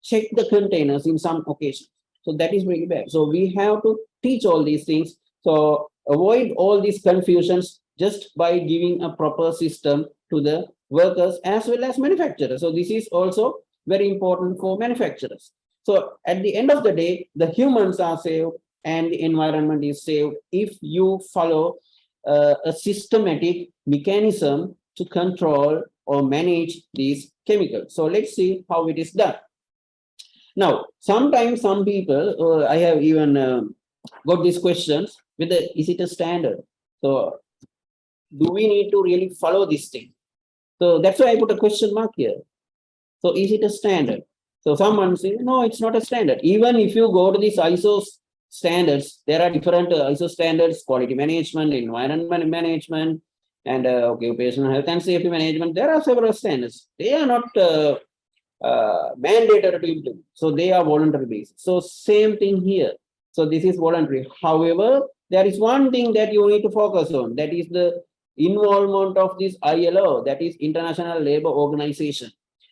check the containers in some occasions. So that is very bad. So we have to teach all these things. So avoid all these confusions just by giving a proper system to the workers as well as manufacturers. So this is also very important for manufacturers. So at the end of the day, the humans are saved and the environment is saved if you follow a systematic mechanism to control or manage these chemicals. So let's see how it is done. Now, sometimes some people, I have even got these questions, whether is it a standard? So do we need to really follow this thing? So that's why I put a question mark here. So is it a standard? So someone says, no, it's not a standard. Even if you go to these ISO standards, there are different ISO standards, quality management, environment management, and occupational health and safety management. There are several standards. They are not mandatory to implement. So they are voluntary based. So same thing here. So this is voluntary. However, there is one thing that you need to focus on. That is the involvement of this ILO, that is International Labour Organization,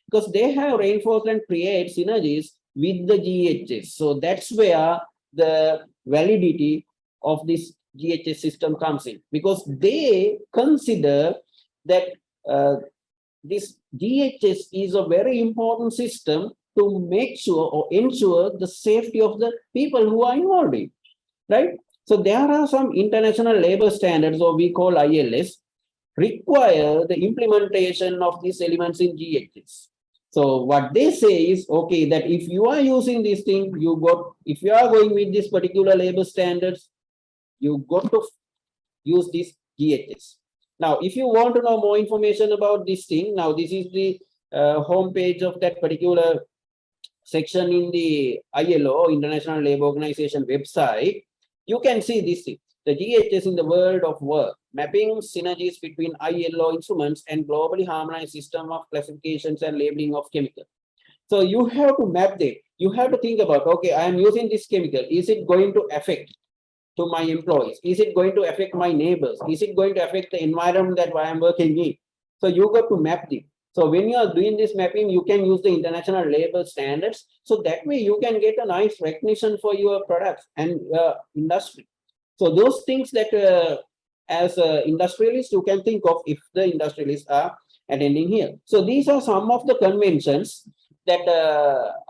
because they have reinforced and create synergies with the GHS. So that's where the validity of this GHS system comes in, because they consider that this GHS is a very important system to make sure or ensure the safety of the people who are involved in, right? So there are some international labor standards, or we call ILS, require the implementation of these elements in GHS. So what they say is, okay, that if you are using this thing, if you are going with this particular labor standards, you got to use this GHS. Now, if you want to know more information about this thing, now this is the homepage of that particular section in the ILO, International Labour Organization website. You can see this thing, the GHS in the world of work, mapping synergies between ILO instruments and globally harmonized system of classifications and labeling of chemicals. So you have to map that. You have to think about, okay, I am using this chemical. Is it going to affect to my employees? Is it going to affect my neighbors? Is it going to affect the environment that I am working in? So you got to map it. So when you are doing this mapping, you can use the international labor standards. So that way you can get a nice recognition for your products and industry. So those things that as industrialists, you can think of if the industrialists are attending here. So these are some of the conventions that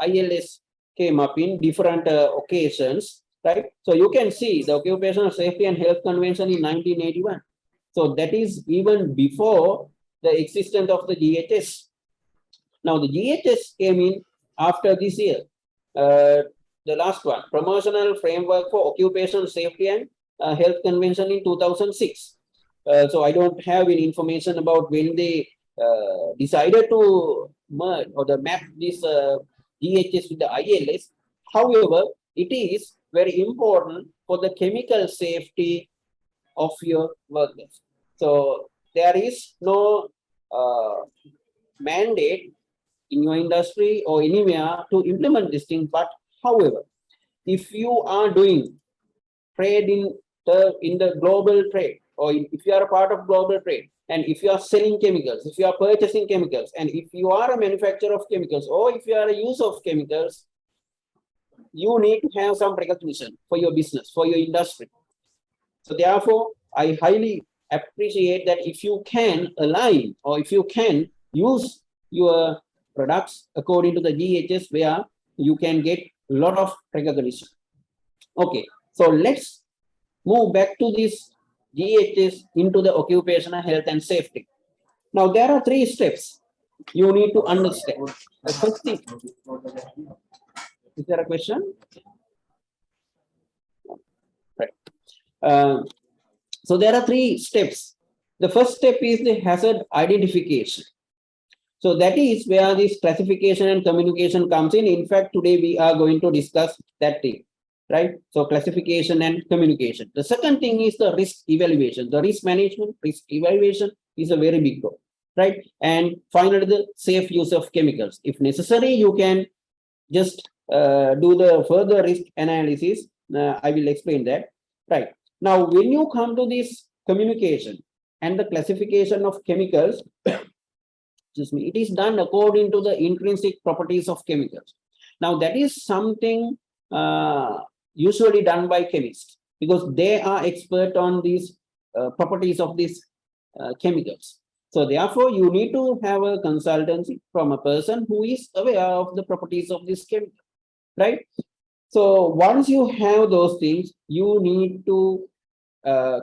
ILS came up in different occasions, right? So you can see the Occupational Safety and Health Convention in 1981. So that is even before the existence of the GHS. Now the GHS came in after this year. The last one, Promotional Framework for Occupational Safety and Health Convention in 2006. So I don't have any information about when they decided to merge or the map this GHS with the ILS. However, it is very important for the chemical safety of your workers. So there is no mandate in your industry or anywhere to implement this thing. But however, if you are doing trade in the global trade, or if you are a part of global trade, and if you are selling chemicals, if you are purchasing chemicals, and if you are a manufacturer of chemicals, or if you are a user of chemicals, you need to have some recognition for your business, for your industry. So therefore, I highly appreciate that if you can align or if you can use your products according to the GHS, where you can get a lot of recognition. Okay, so let's move back to this GHS into the occupational health and safety. Now there are 3 steps you need to understand. The first thing, is there a question? Right. So there are 3 steps. The first step is the hazard identification. So that is where this classification and communication comes in. In fact, today we are going to discuss that thing, right? So classification and communication. The second thing is the risk evaluation. The risk management, risk evaluation is a very big goal, right? And finally, the safe use of chemicals. If necessary, you can just do the further risk analysis. I will explain that, right? Now, when you come to this communication and the classification of chemicals, excuse me, it is done according to the intrinsic properties of chemicals. Now, that is something usually done by chemists, because they are expert on these properties of these chemicals. So therefore, you need to have a consultancy from a person who is aware of the properties of this chemical, right? So once you have those things, you need to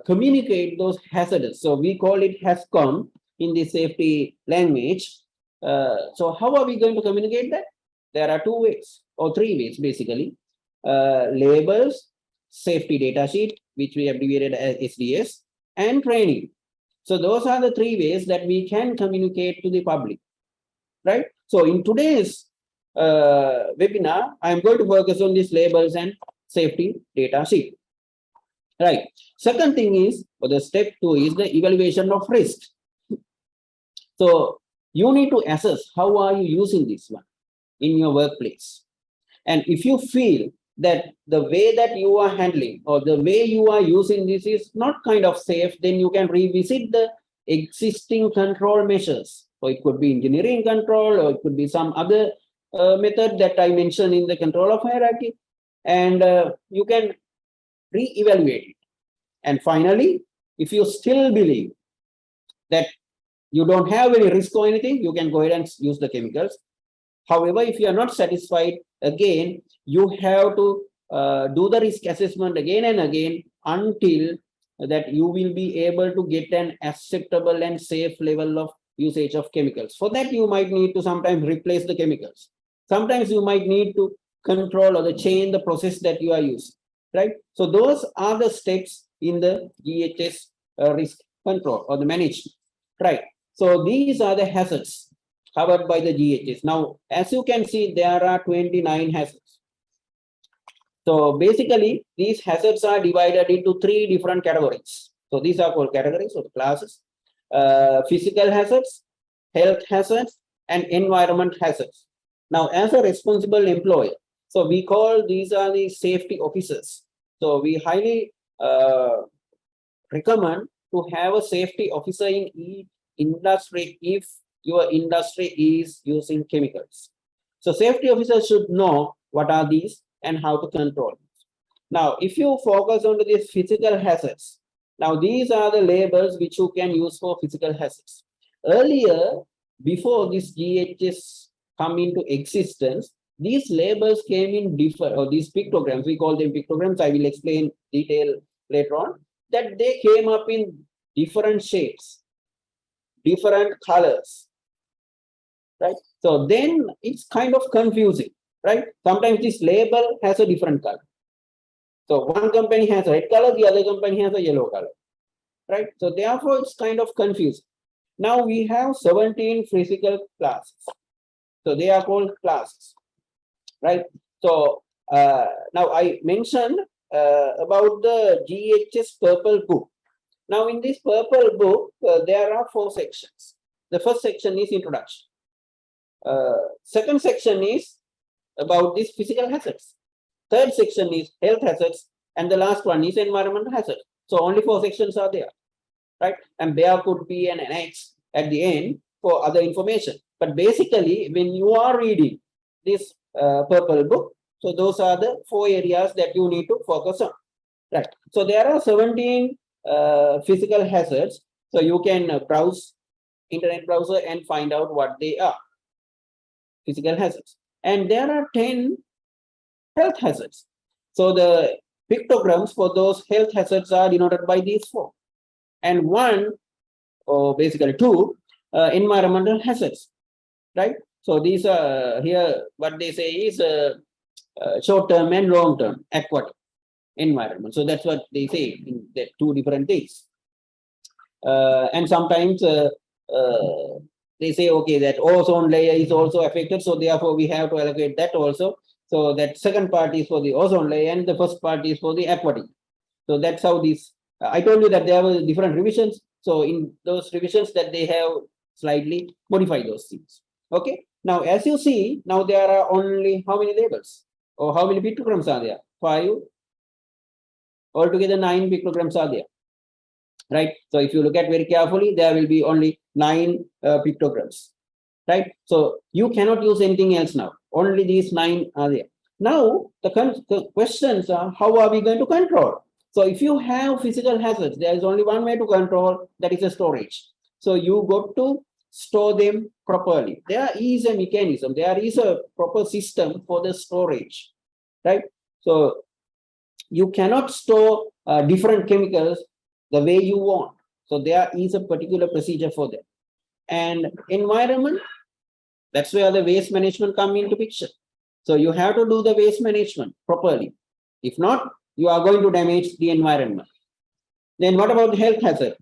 communicate those hazards. So we call it HASCOM in the safety language. So how are we going to communicate that? There are 2 ways or 3 ways basically. Labels, safety data sheet, which we abbreviated as SDS, and training. So those are the 3 ways that we can communicate to the public, right? So in today's webinar, I'm going to focus on these labels and safety data sheet, right? Second thing is, or the step 2 is the evaluation of risk. So you need to assess how are you using this one in your workplace. And if you feel that the way that you are handling or the way you are using this is not kind of safe, then you can revisit the existing control measures. So it could be engineering control, or it could be some other method that I mentioned in the control of hierarchy, and you can re-evaluate it. And finally, if you still believe that you don't have any risk or anything, you can go ahead and use the chemicals. However, if you are not satisfied, again, you have to do the risk assessment again and again until that you will be able to get an acceptable and safe level of usage of chemicals. For that, you might need to sometimes replace the chemicals. Sometimes you might need to control or change the process that you are using, right? So those are the steps in the GHS risk control or the management, right? So these are the hazards covered by the GHS. Now, as you can see, there are 29 hazards. So basically, these hazards are divided into 3 different categories. So these are called categories or classes: physical hazards, health hazards, and environment hazards. Now, as a responsible employer, so we call these are the safety officers. So we highly recommend to have a safety officer in each industry if your industry is using chemicals. So safety officers should know what are these and how to control it. Now, if you focus on these physical hazards, now these are the labels which you can use for physical hazards. Earlier, before this GHS come into existence, these labels came in different, or these pictograms, we call them pictograms, I will explain detail later on, that they came up in different shades, different colors, right? So then it's kind of confusing, right? Sometimes this label has a different color. So one company has a red color, the other company has a yellow color, right? So therefore it's kind of confusing. Now we have 17 physical classes. So they are called classes, right? So now I mentioned about the GHS purple book. Now in this purple book, there are 4 sections. The first section is introduction. Second section is about these physical hazards. Third section is health hazards, and the last one is environmental hazards. So only 4 sections are there, right? And there could be an annex at the end for other information. But basically, when you are reading this purple book, so those are the 4 areas that you need to focus on, right? So there are 17 physical hazards. So you can browse internet browser and find out what they are, physical hazards. And there are 10 health hazards. So the pictograms for those health hazards are denoted by these 4. And 1, or basically 2, environmental hazards, right? So these are here, what they say is short-term and long-term aquatic environment. So that's what they say in the 2 different things. And sometimes they say, okay, that ozone layer is also affected. So therefore we have to allocate that also. So that second part is for the ozone layer and the first part is for the aquatic. So that's how these, I told you that there were different revisions. So in those revisions that they have slightly modified those things. Okay. Now, as you see, now there are only how many labels or how many pictograms are there? 5. Altogether 9 pictograms are there, right? So if you look at very carefully, there will be only 9 pictograms, right? So you cannot use anything else now. Only these 9 are there. Now, the questions are, how are we going to control? So if you have physical hazards, there is only one way to control, that is a storage. So you got to store them properly. There is a mechanism, there is a proper system for the storage, right? So you cannot store different chemicals the way you want. So there is a particular procedure for that. And environment, that's where the waste management come into picture. So you have to do the waste management properly. If not, you are going to damage the environment. Then what about health hazard?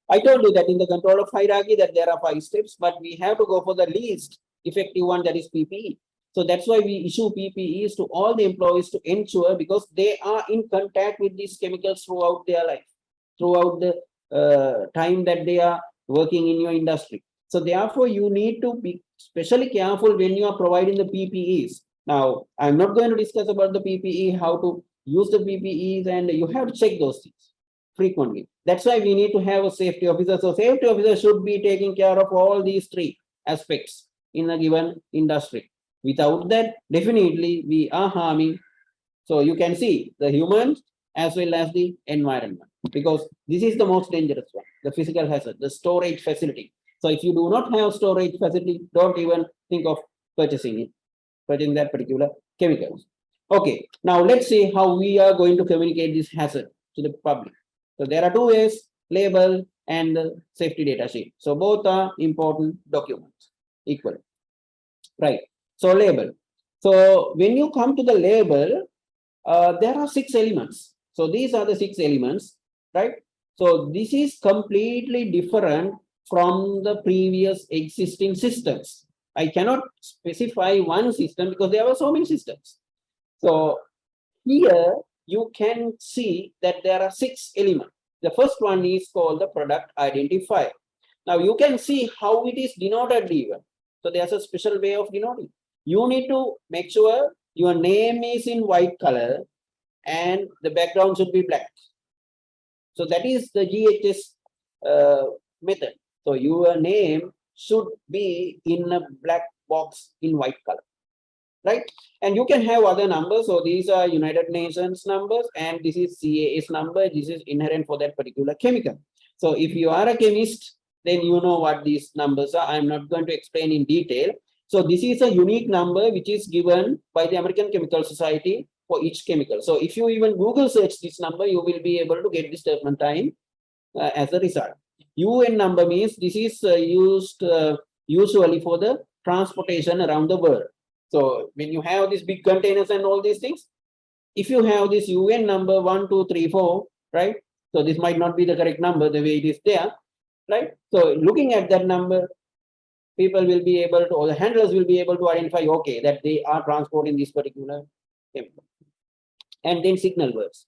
I told you that in the control of hierarchy that there are 5 steps, but we have to go for the least effective one, that is PPE. So that's why we issue PPEs to all the employees to ensure, because they are in contact with these chemicals throughout their life, throughout the time that they are working in your industry. So therefore, you need to be especially careful when you are providing the PPEs. Now, I'm not going to discuss about the PPE, how to use the PPEs, and you have to check those things frequently. That's why we need to have a safety officer. So safety officer should be taking care of all these three aspects in a given industry. Without that, definitely we are harming. So you can see the humans as well as the environment, because this is the most dangerous one, the physical hazard, the storage facility. So if you do not have storage facility, don't even think of purchasing that particular chemicals. Okay, now let's see how we are going to communicate this hazard to the public. So there are two ways, label and the safety data sheet. So both are important documents, equal, right? So label. So when you come to the label, there are 6 elements. So these are the 6 elements, right? So this is completely different from the previous existing systems. I cannot specify one system because there were so many systems. So here you can see that there are 6 elements. The first one is called the product identifier. Now you can see how it is denoted even. So there's a special way of denoting. You need to make sure your name is in white color and the background should be black. So that is the GHS method. So your name should be in a black box in white color, right? And you can have other numbers. So these are United Nations numbers and this is CAS number. This is inherent for that particular chemical. So if you are a chemist, then you know what these numbers are. I'm not going to explain in detail. So this is a unique number which is given by the American Chemical Society for each chemical. So if you even Google search this number, you will be able to get this turpentine as a result. UN number means this is used usually for the transportation around the world. So when you have these big containers and all these things, if you have this UN number 1, 2, 3, 4, right? So this might not be the correct number the way it is there, right? So looking at that number, people will be able to, or the handlers will be able to identify, okay, that they are transporting this particular chemical. And then signal words.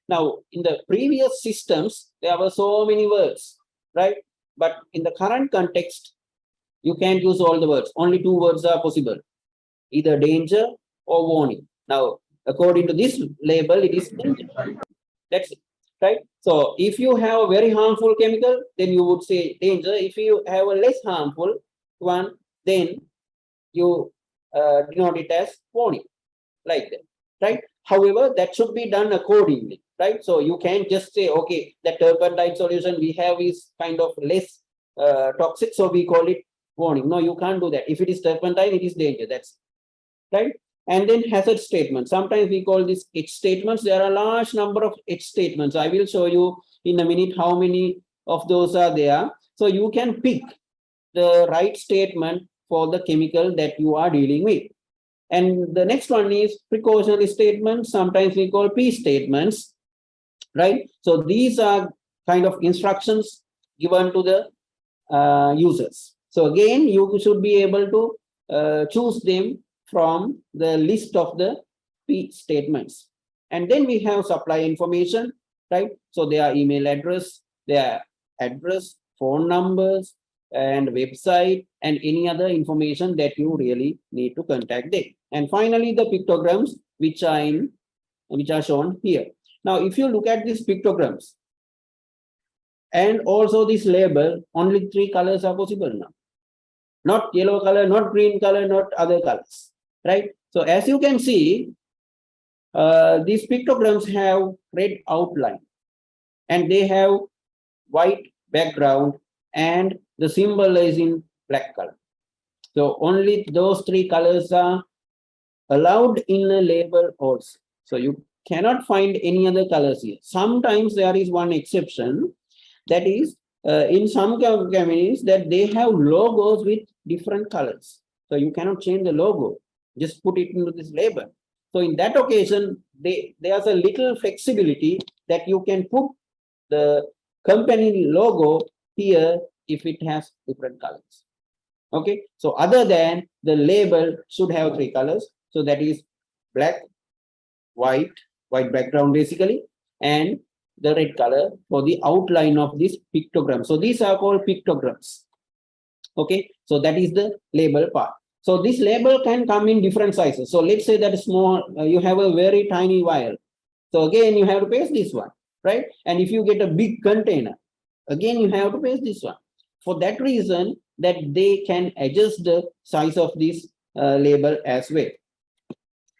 Now, in the previous systems, there were so many words, right? But in the current context, you can't use all the words. Only 2 words are possible, either danger or warning. Now, according to this label, it is danger. That's it, right? So if you have a very harmful chemical, then you would say danger. If you have a less harmful one, then you denote it as warning, like that, right? However, that should be done accordingly, right? So you can't just say, okay, the turpentine solution we have is kind of less toxic, so we call it warning. No, you can't do that. If it is turpentine, it is danger. That's right. And then hazard statement. Sometimes we call this H statements. There are a large number of H statements. I will show you in a minute how many of those are there. So you can pick the right statement for the chemical that you are dealing with. And the next one is precautionary statements. Sometimes we call P statements, right? So these are kind of instructions given to the users. So again, you should be able to choose them from the list of the P statements. And then we have supply information, right? So their email address, their address, phone numbers, and website, and any other information that you really need to contact them. And finally, the pictograms, which are shown here. Now, if you look at these pictograms and also this label, only 3 colors are possible now. Not yellow color, not green color, not other colors, right? So as you can see, these pictograms have red outline and they have white background and the symbol is in black color. So only those 3 colors are allowed in a label also. So you cannot find any other colors here. Sometimes there is one exception, that is in some companies that they have logos with different colors. So you cannot change the logo, just put it into this label. So in that occasion, there's a little flexibility that you can put the company logo here if it has different colors. Okay, so other than the label should have 3 colors. So that is black, white background basically, and the red color for the outline of this pictogram. So these are called pictograms. Okay, so that is the label part. So this label can come in different sizes. So let's say that small, you have a very tiny vial. So again, you have to paste this one, right? And if you get a big container, again, you have to paste this one. For that reason, that they can adjust the size of this label as well.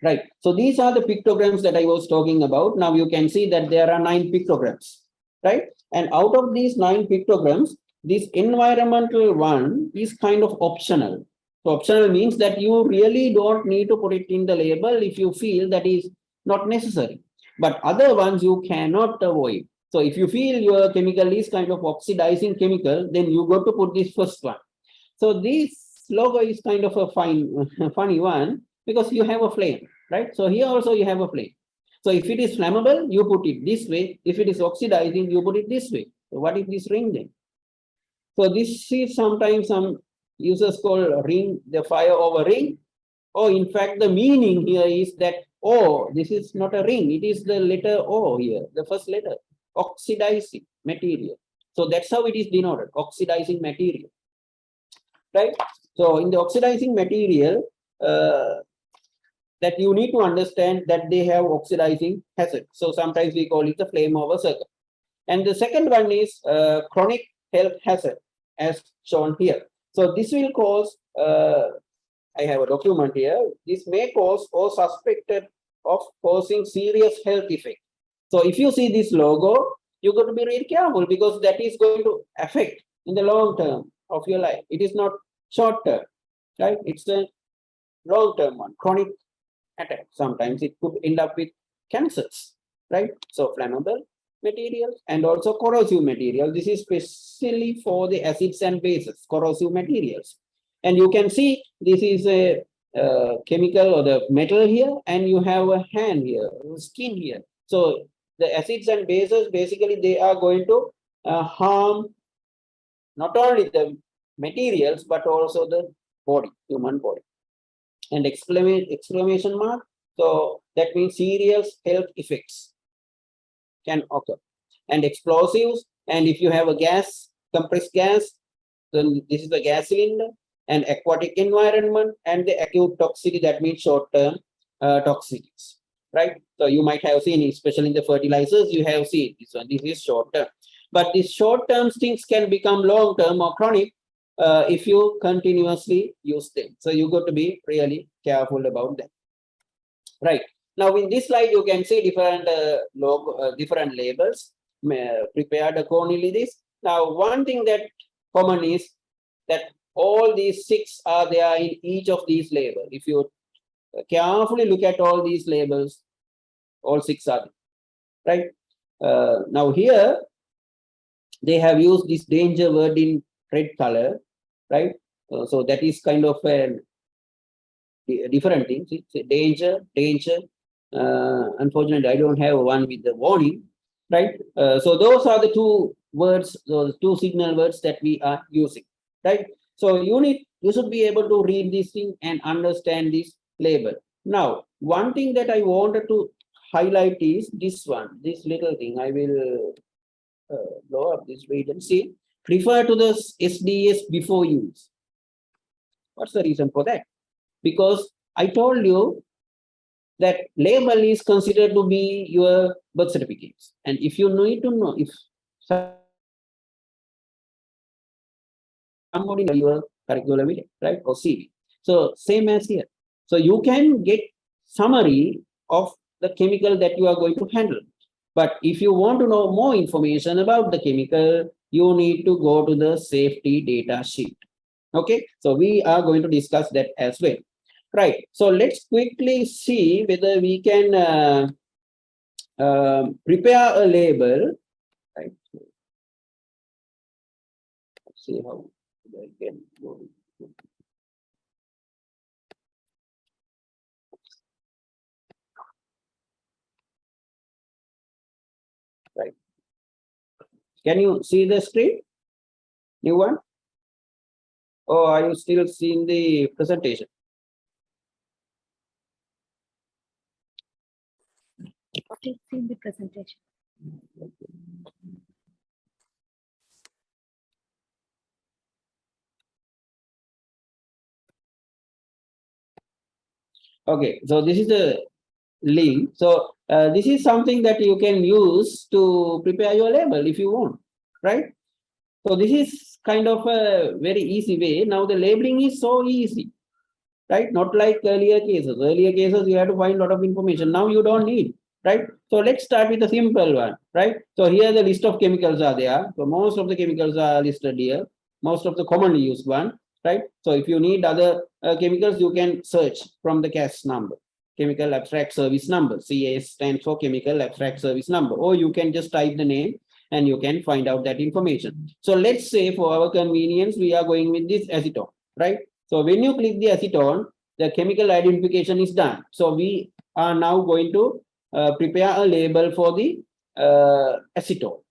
Right. So these are the pictograms that I was talking about. Now you can see that there are 9 pictograms, right? And out of these 9 pictograms, this environmental one is kind of optional. So optional means that you really don't need to put it in the label if you feel that is not necessary. But other ones you cannot avoid. So if you feel your chemical is kind of oxidizing chemical, then you got to put this first one. So this logo is kind of a funny one because you have a flame, right? So here also you have a flame. So if it is flammable, you put it this way. If it is oxidizing, you put it this way. So what is this ring then? So this is sometimes some users call ring, the fire over ring. Or in fact, the meaning here is that, oh, this is not a ring. It is the letter O here, the first letter, oxidizing material. So that's how it is denoted, oxidizing material, right? So in the oxidizing material, that you need to understand that they have oxidizing hazard. So sometimes we call it the flame over circle. And the second one is chronic health hazard, as shown here. So this will cause, I have a document here, this may cause or suspected of causing serious health effect. So if you see this logo, you got to be really careful because that is going to affect in the long term of your life. It is not short term, right? It's a long term one, chronic attack. Sometimes it could end up with cancers, right? So flammable materials and also corrosive material. This is specially for the acids and bases, corrosive materials. And you can see this is a chemical or the metal here, and you have a hand here, skin here. So the acids and bases, basically they are going to harm not only the materials, but also the body, human body. And exclamation mark. So that means serious health effects can occur. And explosives, and if you have a gas, compressed gas, then this is the gas cylinder, and aquatic environment, and the acute toxicity, that means short-term toxicities, right? So you might have seen, especially in the fertilizers, you have seen this one, this is short-term. But these short-term things can become long-term or chronic if you continuously use them. So you got to be really careful about that. Right. Now in this slide, you can see different different labels prepared accordingly this. Now one thing that common is that all these 6 are there in each of these labels. If you carefully look at all these labels, all 6 are there, right? Now here, they have used this danger word in red color, right? So that is kind of a different things. It's a danger. Unfortunately, I don't have one with the warning, right? So those are the 2 words, those 2 signal words that we are using, right? So you should be able to read this thing and understand this label. Now, one thing that I wanted to highlight is this one, this little thing. I will blow up this read and see. Refer to the SDS before use. What's the reason for that? Because I told you that label is considered to be your birth certificates. And if you need to know if somebody knows your curriculum, right, or CV. So same as here. So you can get summary of the chemical that you are going to handle. But if you want to know more information about the chemical, you need to go to the safety data sheet. Okay, so we are going to discuss that as well. Right, so let's quickly see whether we can prepare a label. Right, let's see how I can go. Right, can you see the screen? New one? Or are you still seeing the presentation? Please see the presentation. Okay, so this is the link. So this is something that you can use to prepare your label if you want, right? So this is kind of a very easy way. Now the labeling is so easy, right? Not like earlier cases. Earlier cases, you have to find a lot of information. Now you don't need, right? So let's start with the simple one, right? So here the list of chemicals are there. So most of the chemicals are listed here. Most of the commonly used one, right? So if you need other chemicals, you can search from the CAS number, Chemical Abstract Service Number. CAS stands for Chemical Abstract Service Number. Or you can just type the name and you can find out that information. So let's say for our convenience, we are going with this acetone, right? So when you click the acetone, the chemical identification is done. So we are now going to prepare a label for the acetone,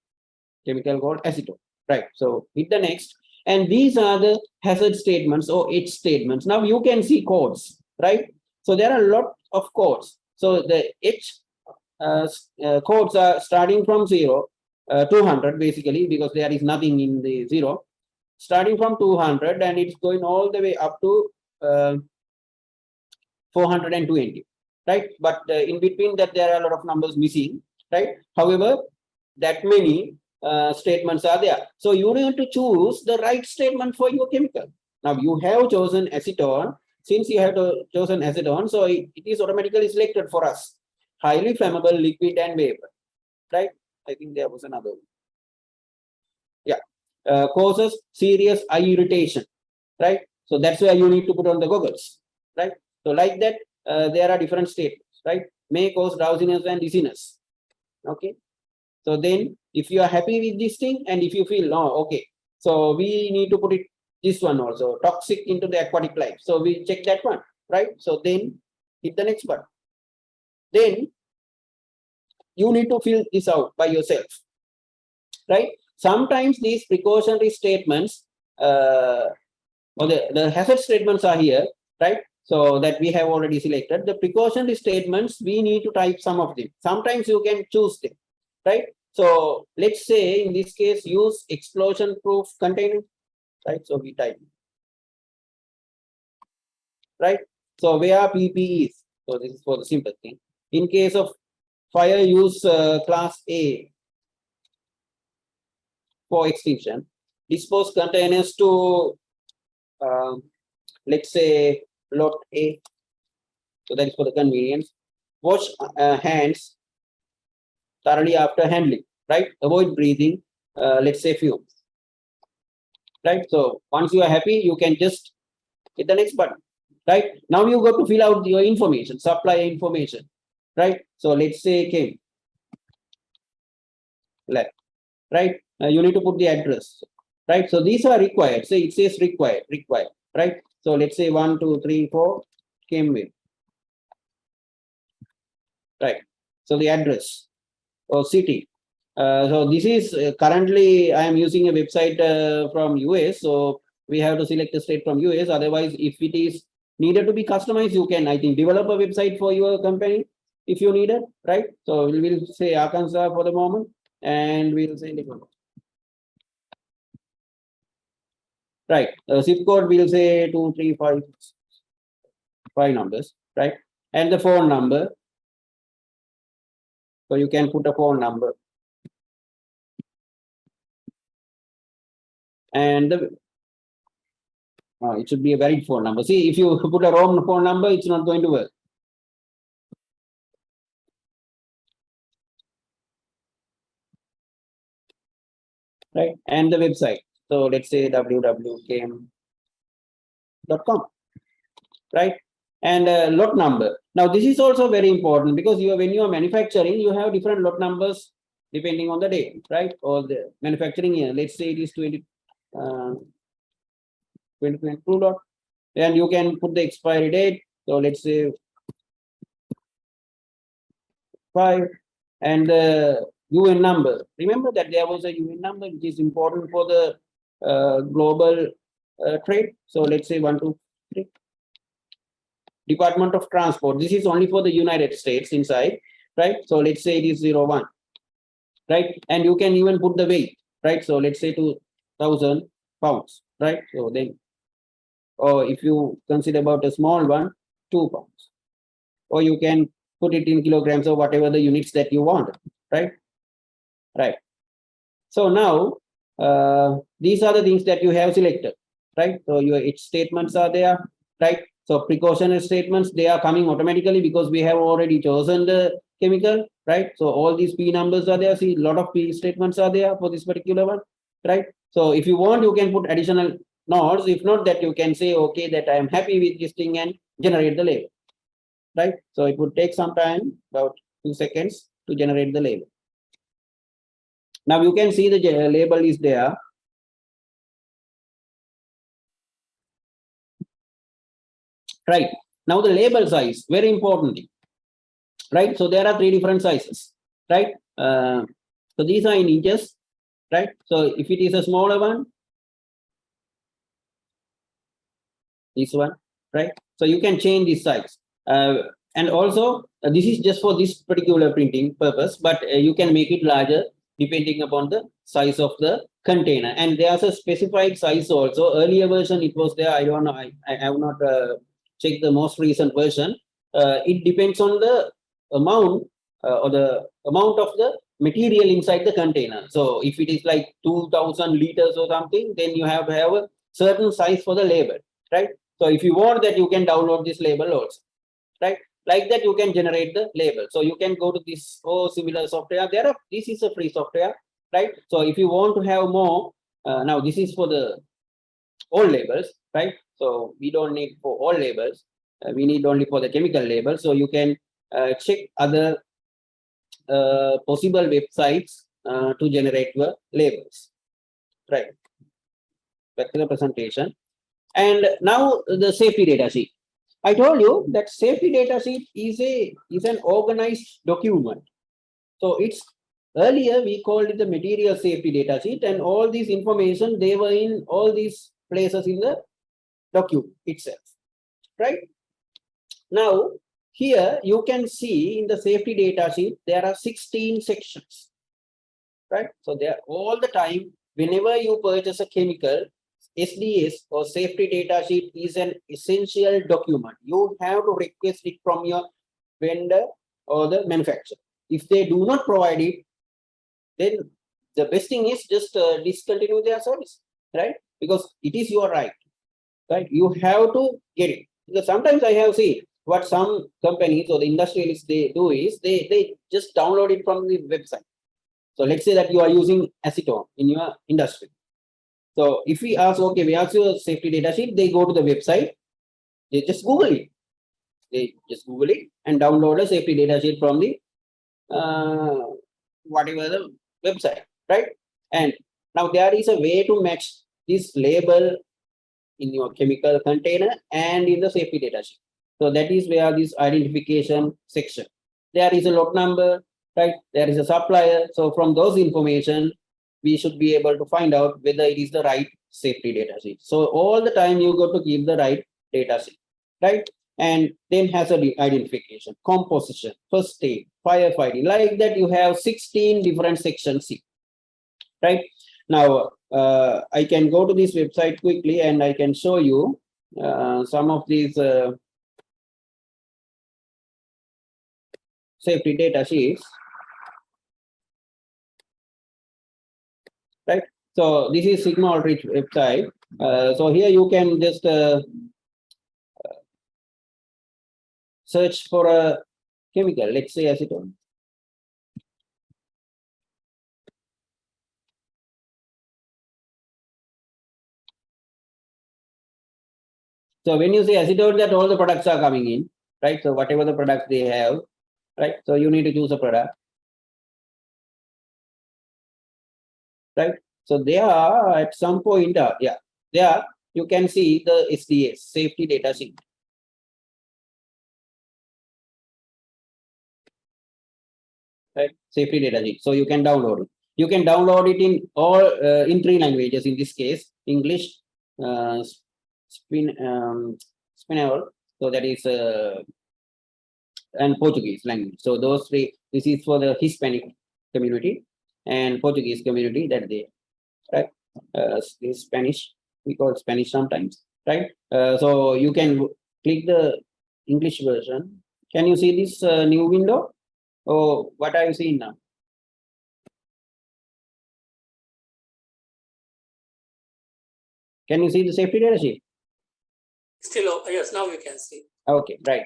chemical called acetone, right? So hit the next. And these are the hazard statements or H statements. Now you can see codes, right? So there are a lot of codes. So the H codes are starting from 0, 200 basically, because there is nothing in the 0. Starting from 200 and it's going all the way up to 420, right? But in between that, there are a lot of numbers missing, right? However, that many statements are there. So you need to choose the right statement for your chemical. Now you have chosen acetone. Since you have chosen acetone, so it is automatically selected for us. Highly flammable liquid and vapor, right? I think there was another one. Yeah. Causes serious eye irritation, right? So that's where you need to put on the goggles, right? So like that, there are different statements, right? May cause drowsiness and dizziness. Okay. So then if you are happy with this thing and if you feel, no, okay, so we need to put it this one also, toxic into the aquatic life. So we check that one, right? So then hit the next button. Then you need to fill this out by yourself, right? Sometimes these precautionary statements or the hazard statements are here, right? So that we have already selected. The precautionary statements, we need to type some of them. Sometimes you can choose them, right? So let's say in this case, use explosion proof container, right? So we type, right? So where PPEs, so this is for the simple thing. In case of fire, use class A for extinction. Dispose containers to, let's say, lot A. So that is for the convenience. Wash hands thoroughly after handling, right? Avoid breathing, let's say fumes, right? So once you are happy, you can just hit the next button, right? Now you got to fill out your information, supply information, right? So let's say came left, right? You need to put the address, right? So these are required. So it says required, right? So let's say 1, 2, 3, 4 came with, right? So the address or city. So this is currently I am using a website from US. So we have to select a state from US. Otherwise, if it is needed to be customized, you can, I think, develop a website for your company if you need it, right? So we'll say Arkansas for the moment, and we'll say right. Zip code we'll say 2355 numbers, right? And the phone number. So you can put a phone number. And it should be a valid phone number. See, if you put a wrong phone number, it's not going to work. Right? And the website. So let's say www.km.com. Right? And lot number. Now, this is also very important because when you are manufacturing, you have different lot numbers depending on the day, right? Or the manufacturing year. Let's say it is 2022 lot. And you can put the expiry date. So let's say 5 and the UN number. Remember that there was a UN number which is important for the global trade. So let's say 1, 2, 3. Department of Transport. This is only for the United States inside, right? So let's say it is 01, right? And you can even put the weight, right? So let's say 2,000 pounds, right? So then, or if you consider about a small one, 2 pounds, or you can put it in kilograms or whatever the units that you want, right? Right. So now, these are the things that you have selected, right? So your H statements are there, right? So precautionary statements, they are coming automatically because we have already chosen the chemical, right? So all these P numbers are there. See, a lot of P statements are there for this particular one, right? So if you want, you can put additional nodes. If not, that you can say, okay, that I am happy with this thing and generate the label, right? So it would take some time, about 2 seconds to generate the label. Now you can see the label is there. Right. Now the label size, very important thing. Right. So there are 3 different sizes. Right. So these are in inches. Right. So if it is a smaller one, this one, right? So you can change this size. And also this is just for this particular printing purpose, but you can make it larger depending upon the size of the container. And there's a specified size also. Earlier version it was there. I don't know. I have not checked the most recent version. It depends on the amount or the amount of the material inside the container. So if it is like 2000 liters or something, then you have to have a certain size for the label, right? So if you want that, you can download this label also, right? Like that, you can generate the label. So you can go to this similar software. This is a free software, right? So if you want to have more, now this is for the all labels, right? So we don't need for all labels. We need only for the chemical label. So you can check other possible websites to generate the labels, right? Back to the presentation. And now the safety data sheet. I told you that safety data sheet is an organized document. So it's earlier we called it the material safety data sheet, and all this information, they were in all these places in the document itself, right? Now here you can see in the safety data sheet there are 16 sections, right? So there all the time, whenever you purchase a chemical, SDS or safety data sheet is an essential document. You have to request it from your vendor or the manufacturer. If they do not provide it, then the best thing is just discontinue their service, right? Because it is your right, right? You have to get it. Because sometimes I have seen what some companies or the industrialists they do is they just download it from the website. So let's say that you are using acetone in your industry. So if we ask, okay, we ask your safety data sheet, they go to the website, they just Google it. They just Google it and download a safety data sheet from the whatever the website, right? And now there is a way to match this label in your chemical container and in the safety data sheet. So that is where this identification section. There is a lot number, right? There is a supplier. So from those information, we should be able to find out whether it is the right safety data sheet. So all the time you got to give the right data sheet, right? And then hazard identification, composition, first aid, firefighting, like that you have 16 different sections here, right? Now, I can go to this website quickly and I can show you some of these safety data sheets. Right. So this is Sigma Aldrich website. So here you can just search for a chemical, let's say acetone. So when you say acetone, that all the products are coming in, right? So whatever the products they have, right? So you need to choose a product, right? So there are at some point, there you can see the SDS, safety data sheet. Right, safety data sheet. So you can download it. You can download it in all in 3 languages. In this case, English, Spanish. So that is and Portuguese language. So those 3. This is for the Hispanic community and Portuguese community that they, right? Spanish, we call Spanish sometimes, right? So you can click the English version Can you see this new window? Oh, what are you seeing now? Can you see the safety data sheet? Still, yes, now we can see. Okay, right.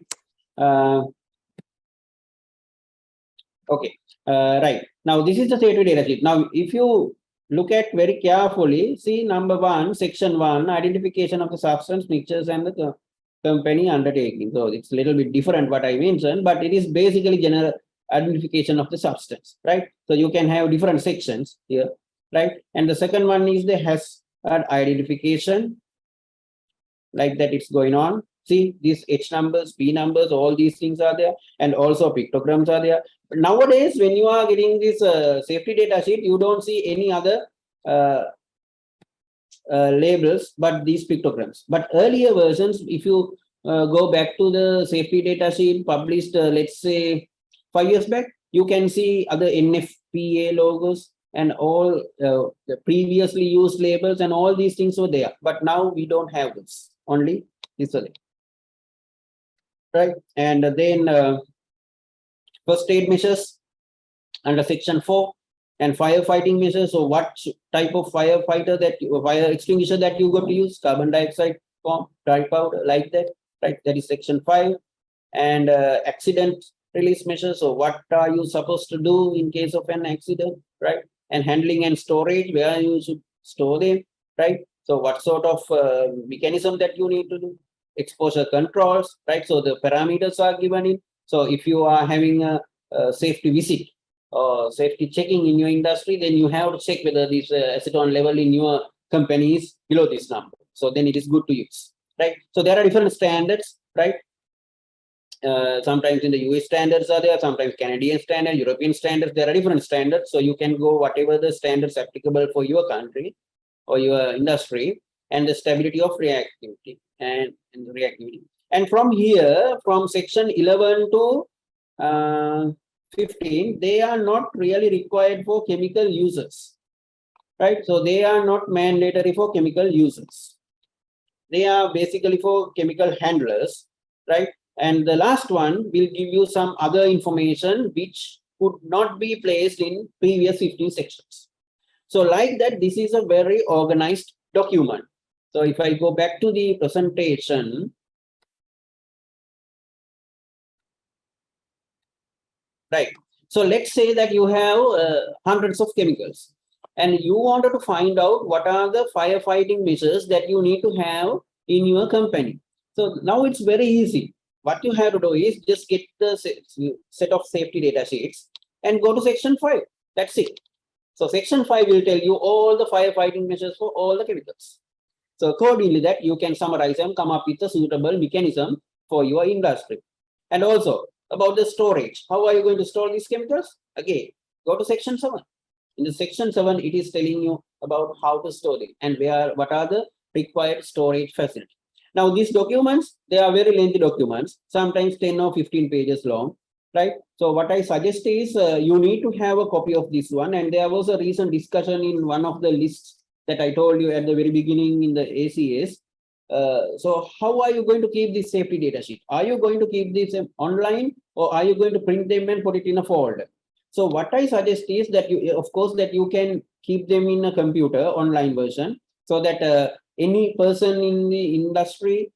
Okay, right. Now this is the safety data sheet. Now, if you look at very carefully, see number 1, section 1, identification of the substance, mixtures, and the company undertaking. So it's a little bit different what I mentioned, but it is basically general identification of the substance, right? So you can have different sections here, right? And the second one is the hazard identification, like that it's going on. See, these H numbers, P numbers, all these things are there, and also pictograms are there. But nowadays, when you are getting this safety data sheet, you don't see any other labels but these pictograms. But earlier versions, if you go back to the safety data sheet published, let's say 5 years back, you can see other NFPA logos and all the previously used labels, and all these things were there. But now we don't have this, only this way, right? And then first aid measures under section 4, and firefighting measures. So what type of firefighter that fire extinguisher that you got to use? Carbon dioxide form, dry powder, like that, right? That is section 5. And accident release measures. So what are you supposed to do in case of an accident, right? And handling and storage, where you should store them, right? So what sort of mechanism that you need to do? Exposure controls, right? So the parameters are given in. So if you are having a safety visit or safety checking in your industry, then you have to check whether this acetone level in your company is below this number. So then it is good to use, right? So there are different standards, right? Sometimes in the US standards are there, sometimes Canadian standard, European standards, there are different standards. So you can go whatever the standards applicable for your country or your industry, and the stability of reactivity and reactivity. And from here, from section 11 to 15, they are not really required for chemical users, right? So they are not mandatory for chemical users. They are basically for chemical handlers, right? And the last one will give you some other information which could not be placed in previous 15 sections. So like that, this is a very organized document. So if I go back to the presentation, right? So let's say that you have hundreds of chemicals, and you wanted to find out what are the firefighting measures that you need to have in your company. So now it's very easy. What you have to do is just get the set of safety data sheets and go to section 5. That's it. So section 5 will tell you all the firefighting measures for all the chemicals. So accordingly that you can summarize and come up with a suitable mechanism for your industry. And also about the storage. How are you going to store these chemicals? Again, go to section 7. In the section 7, it is telling you about how to store them and what are the required storage facilities. Now these documents, they are very lengthy documents, sometimes 10 or 15 pages long, right? So what I suggest is you need to have a copy of this one. And there was a recent discussion in one of the lists that I told you at the very beginning in the ACS. So how are you going to keep this safety data sheet? Are you going to keep this online, or are you going to print them and put it in a folder? So what I suggest is that you, of course, that you can keep them in a computer online version, so that any person in the industry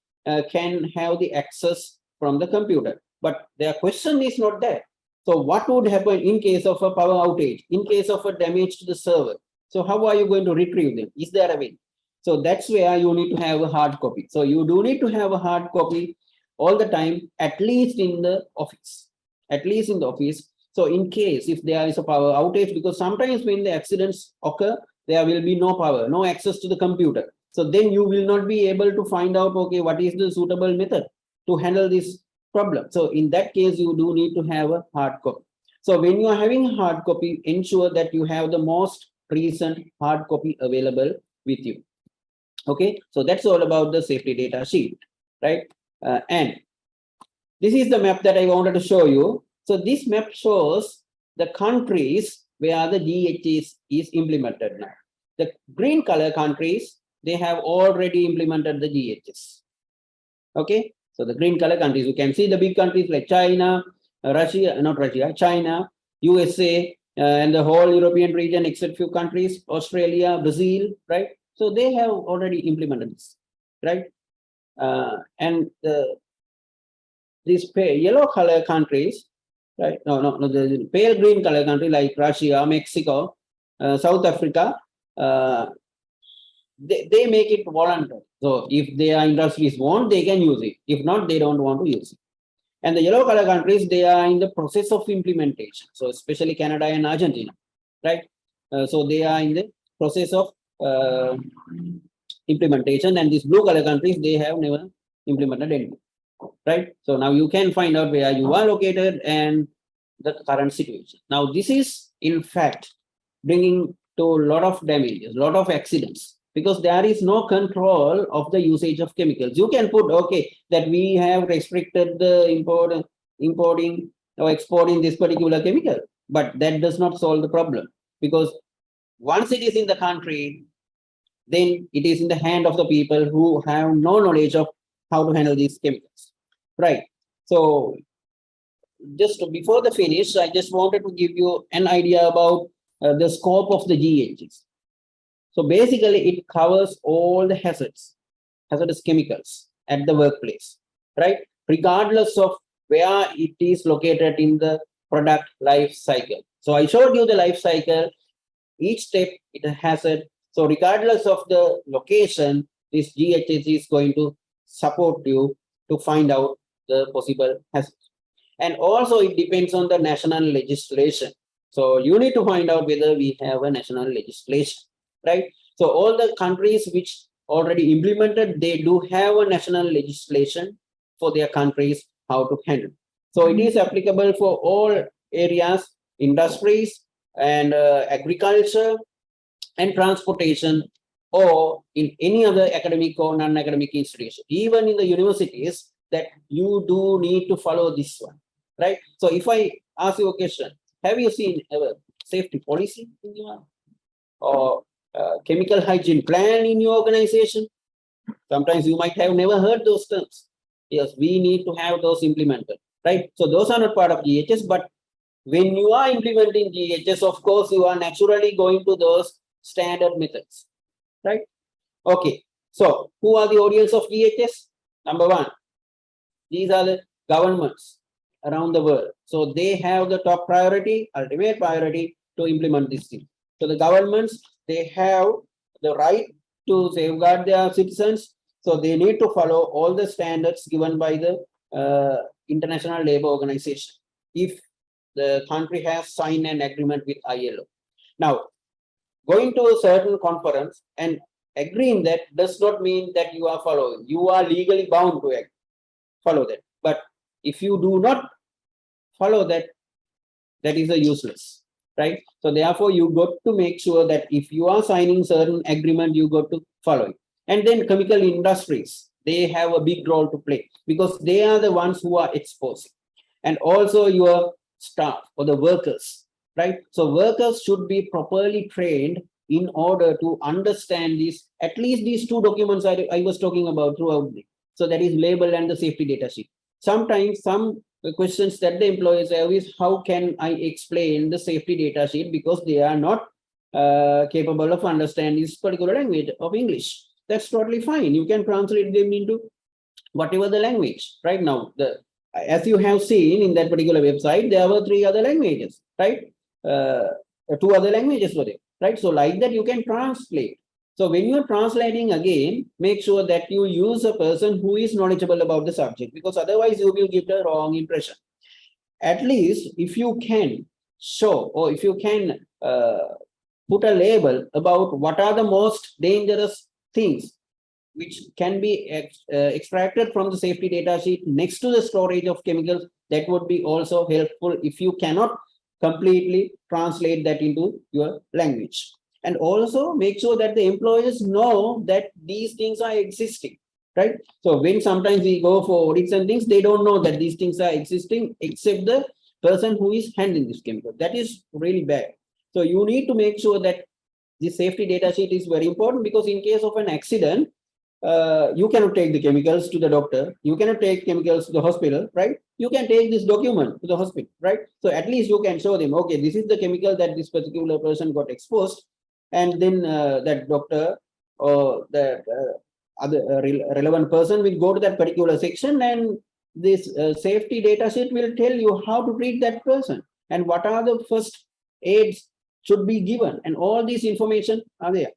can have the access from the computer. But their question is not that. So what would happen in case of a power outage, in case of a damage to the server? So how are you going to retrieve them? Is there a way? So that's where you need to have a hard copy. So you do need to have a hard copy all the time, at least in the office, So in case if there is a power outage, because sometimes when the accidents occur, there will be no power, no access to the computer. So then you will not be able to find out, okay, what is the suitable method to handle this problem. So in that case, you do need to have a hard copy. So when you are having a hard copy, ensure that you have the most recent hard copy available with you. Okay, so that's all about the safety data sheet, right? And this is the map that I wanted to show you. So this map shows the countries where the GHS is implemented now. The green color countries, they have already implemented the GHS. Okay, So the green color countries, you can see the big countries like China, China, USA, and the whole European region, except few countries, Australia, Brazil, right? So they have already implemented this, right? And these yellow color countries, right? No, the pale green color country like Russia, Mexico, South Africa, they make it voluntary. So if their industries want, they can use it. If not, they don't want to use it. And the yellow color countries, they are in the process of implementation. So especially Canada and Argentina, right? So they are in the process of implementation, and these blue color countries, they have never implemented anything, right? So now you can find out where you are located and the current situation. Now this is in fact bringing to a lot of damages, a lot of accidents, because there is no control of the usage of chemicals. You can put, okay, that we have restricted the importing or exporting this particular chemical, but that does not solve the problem, because once it is in the country, then it is in the hand of the people who have no knowledge of how to handle these chemicals, right? So just before the finish, I just wanted to give you an idea about the scope of the GHS. So basically, it covers all the hazardous chemicals at the workplace, right? Regardless of where it is located in the product life cycle. So I showed you the life cycle. Each step, it has a, so regardless of the location, this GHS is going to support you to find out the possible hazards. And also it depends on the national legislation. So you need to find out whether we have a national legislation, right? So all the countries which already implemented, they do have a national legislation for their countries how to handle. So it is applicable for all areas, industries and agriculture and transportation, or in any other academic or non-academic institution, even in the universities, that you do need to follow this one, right? So if I ask you a question, have you seen a safety policy in your, or chemical hygiene plan in your organization? Sometimes you might have never heard those terms. Yes, we need to have those implemented, right? So those are not part of GHS, but when you are implementing GHS, of course, you are naturally going to those standard methods, right? Okay, so who are the audience of GHS? Number one, these are the governments around the world. So they have the top priority, ultimate priority to implement this thing. So the governments, they have the right to safeguard their citizens. So they need to follow all the standards given by the International Labour Organization if the country has signed an agreement with ILO. Now, going to a certain conference and agreeing that does not mean that you are following. You are legally bound to follow that. But if you do not follow that, that is a useless, right? So therefore, you got to make sure that if you are signing certain agreement, you got to follow it. And then chemical industries, they have a big role to play because they are the ones who are exposing. And also your staff or the workers, right? So workers should be properly trained in order to understand these, at least these two documents I was talking about throughout. So that is label and the safety data sheet. Sometimes some questions that the employers have is, how can I explain the safety data sheet, because they are not capable of understanding this particular language of English. That's totally fine. You can translate them into whatever the language. Right now, as you have seen in that particular website, there were 3 other languages, right? 2 other languages were there, right? So like that, you can translate. So when you're translating again, make sure that you use a person who is knowledgeable about the subject, because otherwise you will give the wrong impression. At least if you can show, or if you can put a label about what are the most dangerous things which can be extracted from the safety data sheet next to the storage of chemicals, that would be also helpful if you cannot completely translate that into your language. And also make sure that the employers know that these things are existing, right? So when sometimes we go for audits and things, they don't know that these things are existing except the person who is handling this chemical. That is really bad. So you need to make sure that the safety data sheet is very important, because in case of an accident, you cannot take the chemicals to the doctor. You cannot take chemicals to the hospital, right? You can take this document to the hospital, right? So at least you can show them, okay, this is the chemical that this particular person got exposed. And then that doctor or that other relevant person will go to that particular section, and this safety data sheet will tell you how to treat that person and what are the first aids should be given, and all these information are there.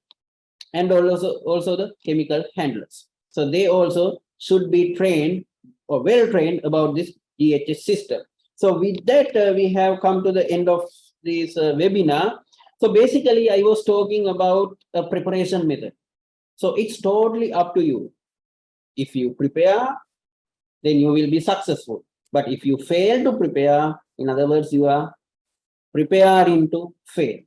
And also the chemical handlers. So they also should be trained or well trained about this GHS system. So with that, we have come to the end of this webinar. So basically, I was talking about a preparation method. So it's totally up to you. If you prepare, then you will be successful. But if you fail to prepare, in other words, you are preparing to fail.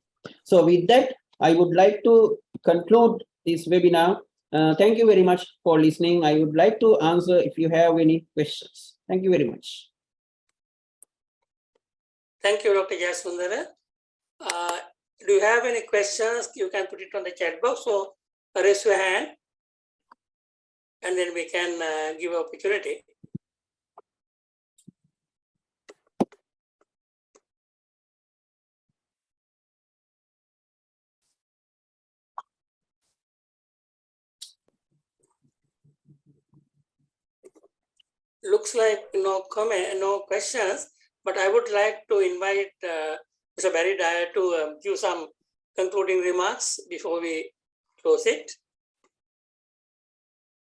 So with that, I would like to conclude this webinar. Thank you very much for listening. I would like to answer if you have any questions. Thank you very much. Thank you, Dr. Jayasundara. Do you have any questions? You can put it on the chat box or raise your hand, and then we can give opportunity. Looks like no comment, no questions, but I would like to invite Mr. Barry Dyer to give some concluding remarks before we close it.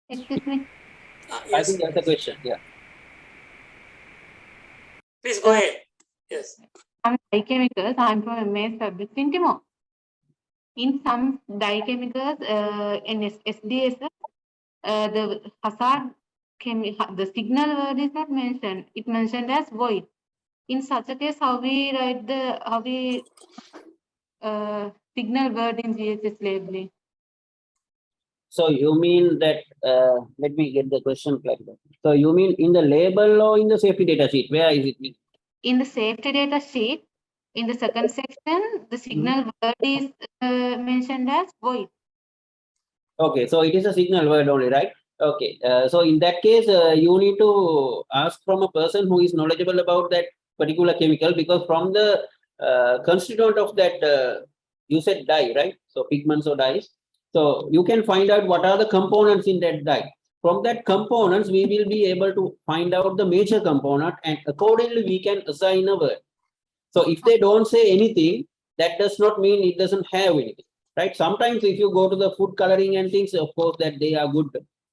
Excuse me. I think that's the question. Yeah. Please go ahead. Yes. Some dye chemicals, I'm from MA subject in Timor. In some dye chemicals, in SDS, the hazard the signal word is not mentioned. It mentioned as void. In such a case, how we write the signal word in GHS labeling? So you mean that, let me get the question clarified. So you mean in the label or in the safety data sheet? Where is it? In the safety data sheet, in the second section, the signal word is mentioned as void. Okay, so it is a signal word only, right? Okay, so in that case, you need to ask from a person who is knowledgeable about that particular chemical, because from the constituent of that, you said dye, right? So pigments or dyes. So you can find out what are the components in that dye. From that components, we will be able to find out the major component, and accordingly we can assign a word. So if they don't say anything, that does not mean it doesn't have anything, right? Sometimes if you go to the food coloring and things, of course, that they are good,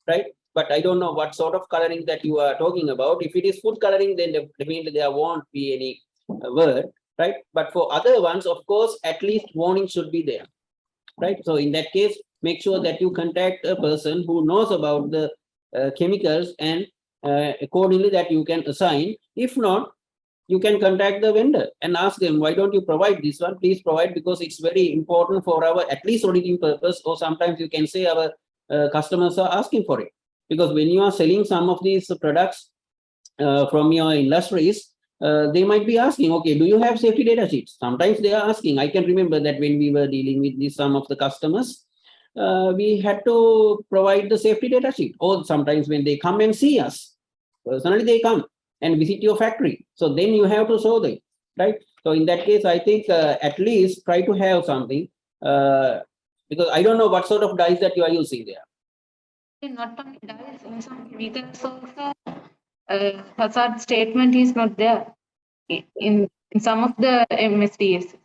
right? But I don't know what sort of coloring that you are talking about. If it is food coloring, then definitely there won't be any word, right? But for other ones, of course, at least warning should be there, right? So in that case, make sure that you contact a person who knows about the chemicals, and accordingly that you can assign. If not, you can contact the vendor and ask them, why don't you provide this one? Please provide, because it's very important for our at least auditing purpose, or sometimes you can say our customers are asking for it. Because when you are selling some of these products from your industries, they might be asking, okay, do you have safety data sheets? Sometimes they are asking. I can remember that when we were dealing with this, some of the customers, we had to provide the safety data sheet. Or sometimes when they come and see us, personally they come and visit your factory. So then you have to show them, right? So in that case, I think at least try to have something, because I don't know what sort of dyes that you are using there. Not only dyes, in some chemicals also, hazard statement is not there in some of the MSDS.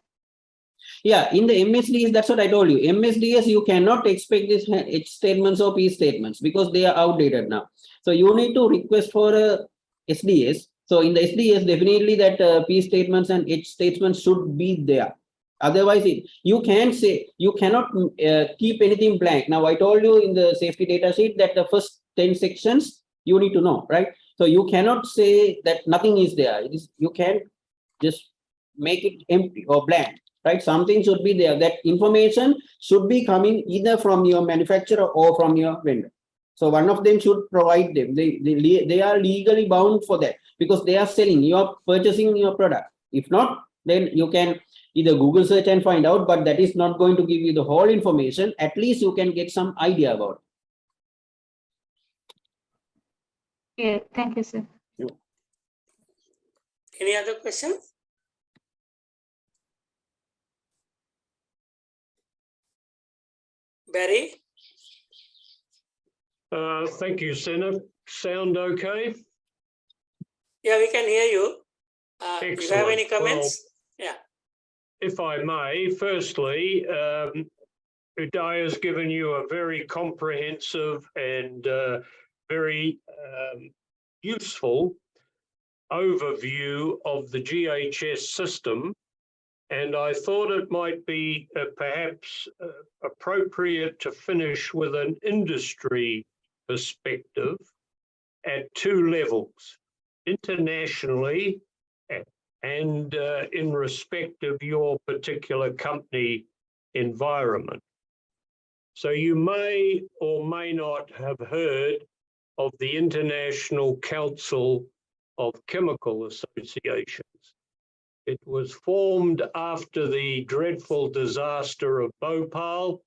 Yeah, in the MSDS, that's what I told you. MSDS, you cannot expect this H statements or P statements because they are outdated now. So you need to request for a SDS. So in the SDS, definitely that P statements and H statements should be there. Otherwise, you can say, you cannot keep anything blank. Now, I told you in the safety data sheet that the first 10 sections you need to know, right? So you cannot say that nothing is there. It is, you can just make it empty or blank, right? Something should be there. That information should be coming either from your manufacturer or from your vendor. So one of them should provide them. They are legally bound for that because they are selling, you are purchasing your product. If not, then you can either Google search and find out, but that is not going to give you the whole information. At least you can get some idea about it. Yeah, thank you, sir. Any other questions? Barry? Thank you, Senator. Sound okay? Yeah, we can hear you. You have any Excellent. comments? If I may, firstly, Uday has given you a very comprehensive and very useful overview of the GHS system. And I thought it might be perhaps appropriate to finish with an industry perspective at two levels, internationally and in respect of your particular company environment. So you may or may not have heard of the International Council of Chemical Associations. It was formed after the dreadful disaster of Bhopal,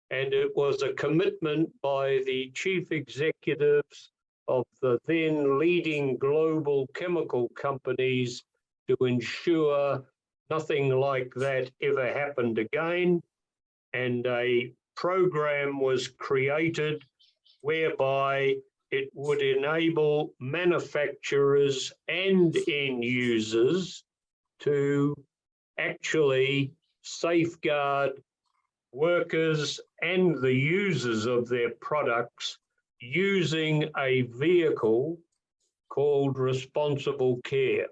and it was a commitment by the chief executives of the then leading global chemical companies to ensure nothing like that ever happened again. And a program was created whereby it would enable manufacturers and end users to actually safeguard workers and the users of their products using a vehicle called responsible care.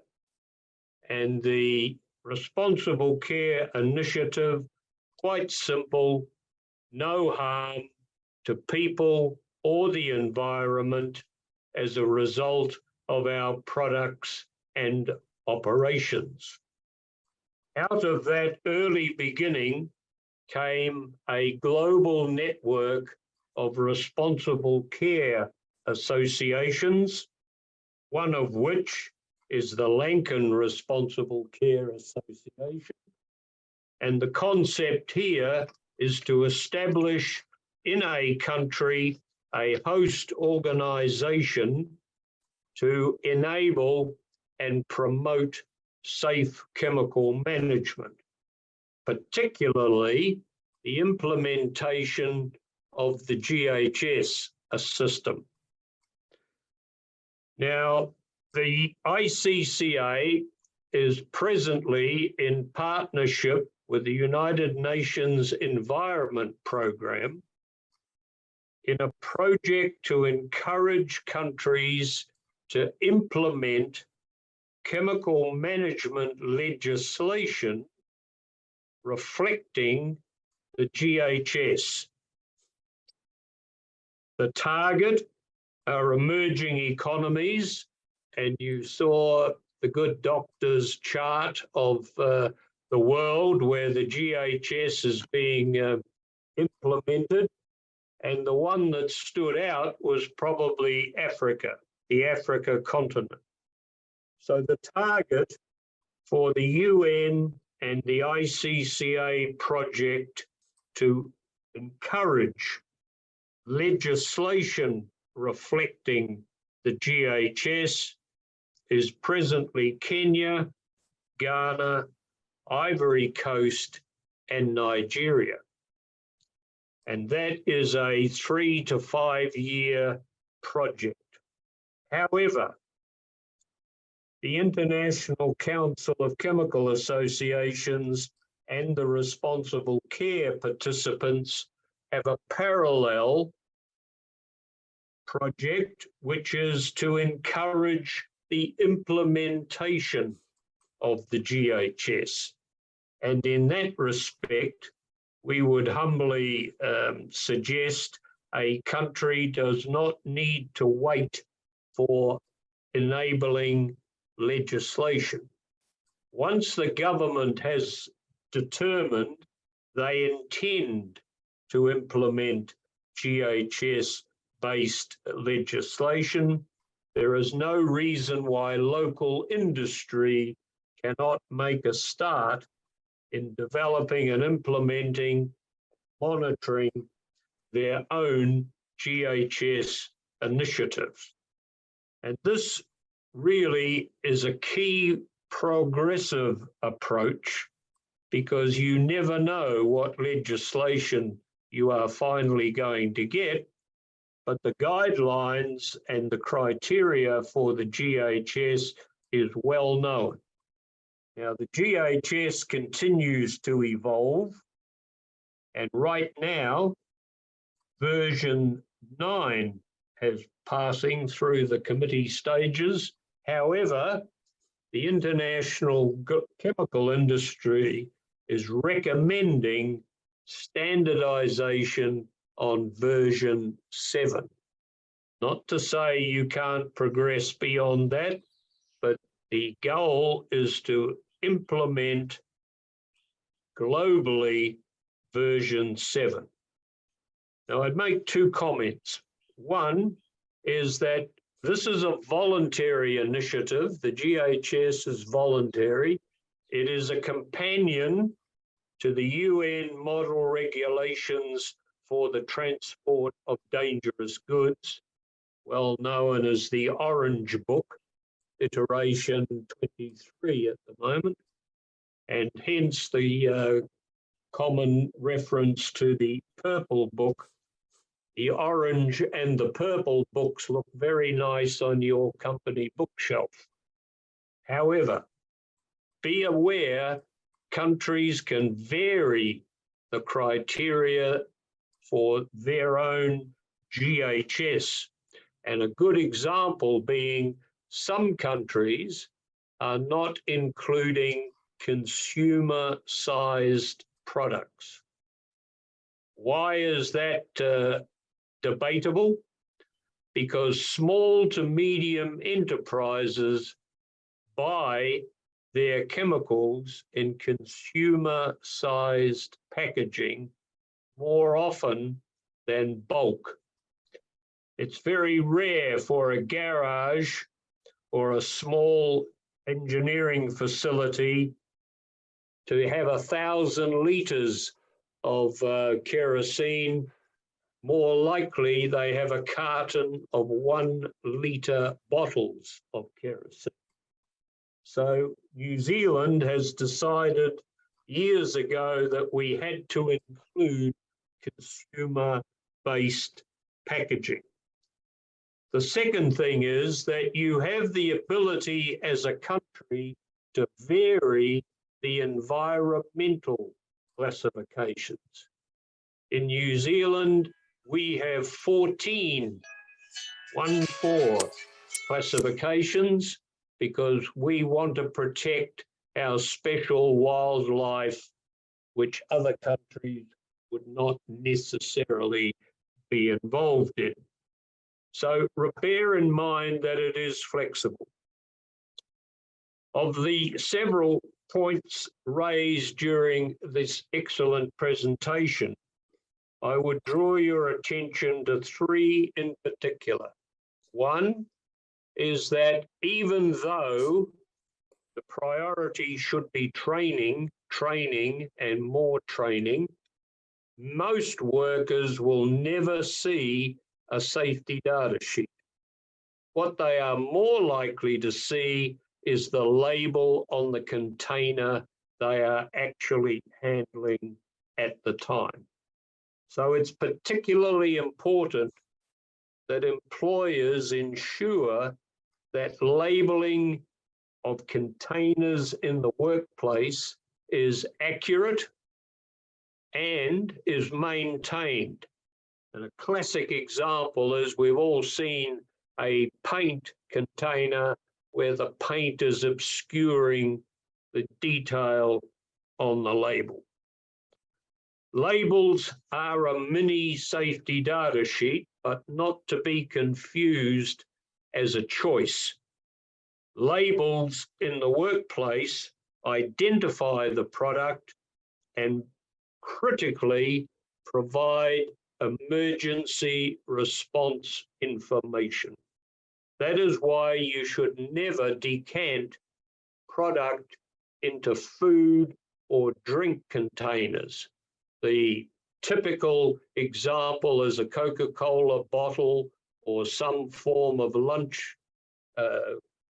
And the responsible care initiative, quite simple, no harm to people or the environment as a result of our products and operations. Out of that early beginning came a global network of responsible care associations, one of which is the Lankan Responsible Care Association. And the concept here is to establish in a country a host organization to enable and promote safe chemical management, particularly the implementation of the GHS system. Now, the ICCA is presently in partnership with the United Nations Environment Programme in a project to encourage countries to implement chemical management legislation reflecting the GHS. The target are emerging economies, and you saw the good doctor's chart of the world where the GHS is being implemented. And the one that stood out was probably Africa, the Africa continent. So the target for the UN and the ICCA project to encourage legislation reflecting the GHS is presently Kenya, Ghana, Ivory Coast, and Nigeria. And that is a 3 to 5 year project. However, the International Council of Chemical Associations and the responsible care participants have a parallel project, which is to encourage the implementation of the GHS. And in that respect, we would humbly suggest a country does not need to wait for enabling legislation. Once the government has determined they intend to implement GHS-based legislation, there is no reason why local industry cannot make a start in developing and implementing, monitoring their own GHS initiatives. And this really is a key progressive approach, because you never know what legislation you are finally going to get, but the guidelines and the criteria for the GHS is well known. Now, the GHS continues to evolve, and right now, version 9 is passing through the committee stages. However, the international chemical industry is recommending standardization on version 7. Not to say you can't progress beyond that, but the goal is to implement globally version 7. Now, I'd make 2 comments. One is that this is a voluntary initiative. The GHS is voluntary. It is a companion to the UN model regulations for the transport of dangerous goods, well known as the Orange Book, iteration 23 at the moment, and hence the common reference to the Purple Book. The orange and the purple books look very nice on your company bookshelf. However, be aware countries can vary the criteria for their own GHS. And a good example being some countries are not including consumer-sized products. Why is that debatable? Because small to medium enterprises buy their chemicals in consumer-sized packaging more often than bulk. It's very rare for a garage or a small engineering facility to have 1,000 litres of kerosene. More likely, they have a carton of 1 litre bottles of kerosene. So New Zealand has decided years ago that we had to include consumer-based packaging. The second thing is that you have the ability as a country to vary the environmental classifications. In New Zealand, we have 14 classifications because we want to protect our special wildlife, which other countries would not necessarily be involved in. So bear in mind that it is flexible. Of the several points raised during this excellent presentation, I would draw your attention to 3 in particular. One is that even though the priority should be training, and more training, most workers will never see a safety data sheet. What they are more likely to see is the label on the container they are actually handling at the time. So it's particularly important that employers ensure that labeling of containers in the workplace is accurate and is maintained. And a classic example is we've all seen a paint container where the paint is obscuring the detail on the label. Labels are a mini safety data sheet, but not to be confused as a choice. Labels in the workplace identify the product and critically provide emergency response information. That is why you should never decant product into food or drink containers. The typical example is a Coca-Cola bottle or some form of lunch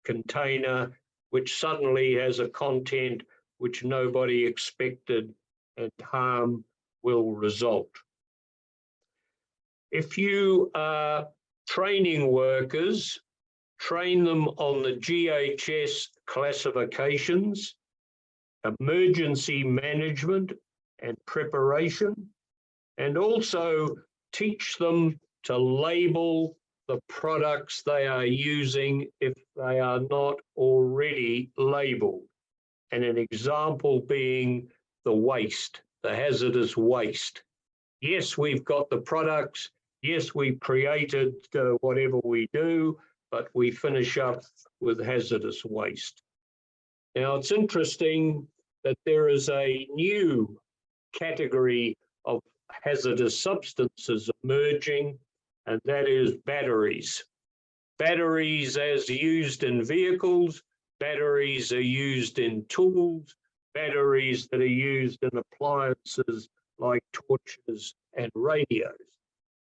container which suddenly has a content which nobody expected, and harm will result. If you are training workers, train them on the GHS classifications, emergency management and preparation, and also teach them to label the products they are using if they are not already labeled. And an example being the waste, the hazardous waste. Yes, we've got the products. Yes, we created whatever we do, but we finish up with hazardous waste. Now, it's interesting that there is a new category of hazardous substances emerging, and that is batteries. Batteries as used in vehicles, batteries are used in tools, batteries that are used in appliances like torches and radios.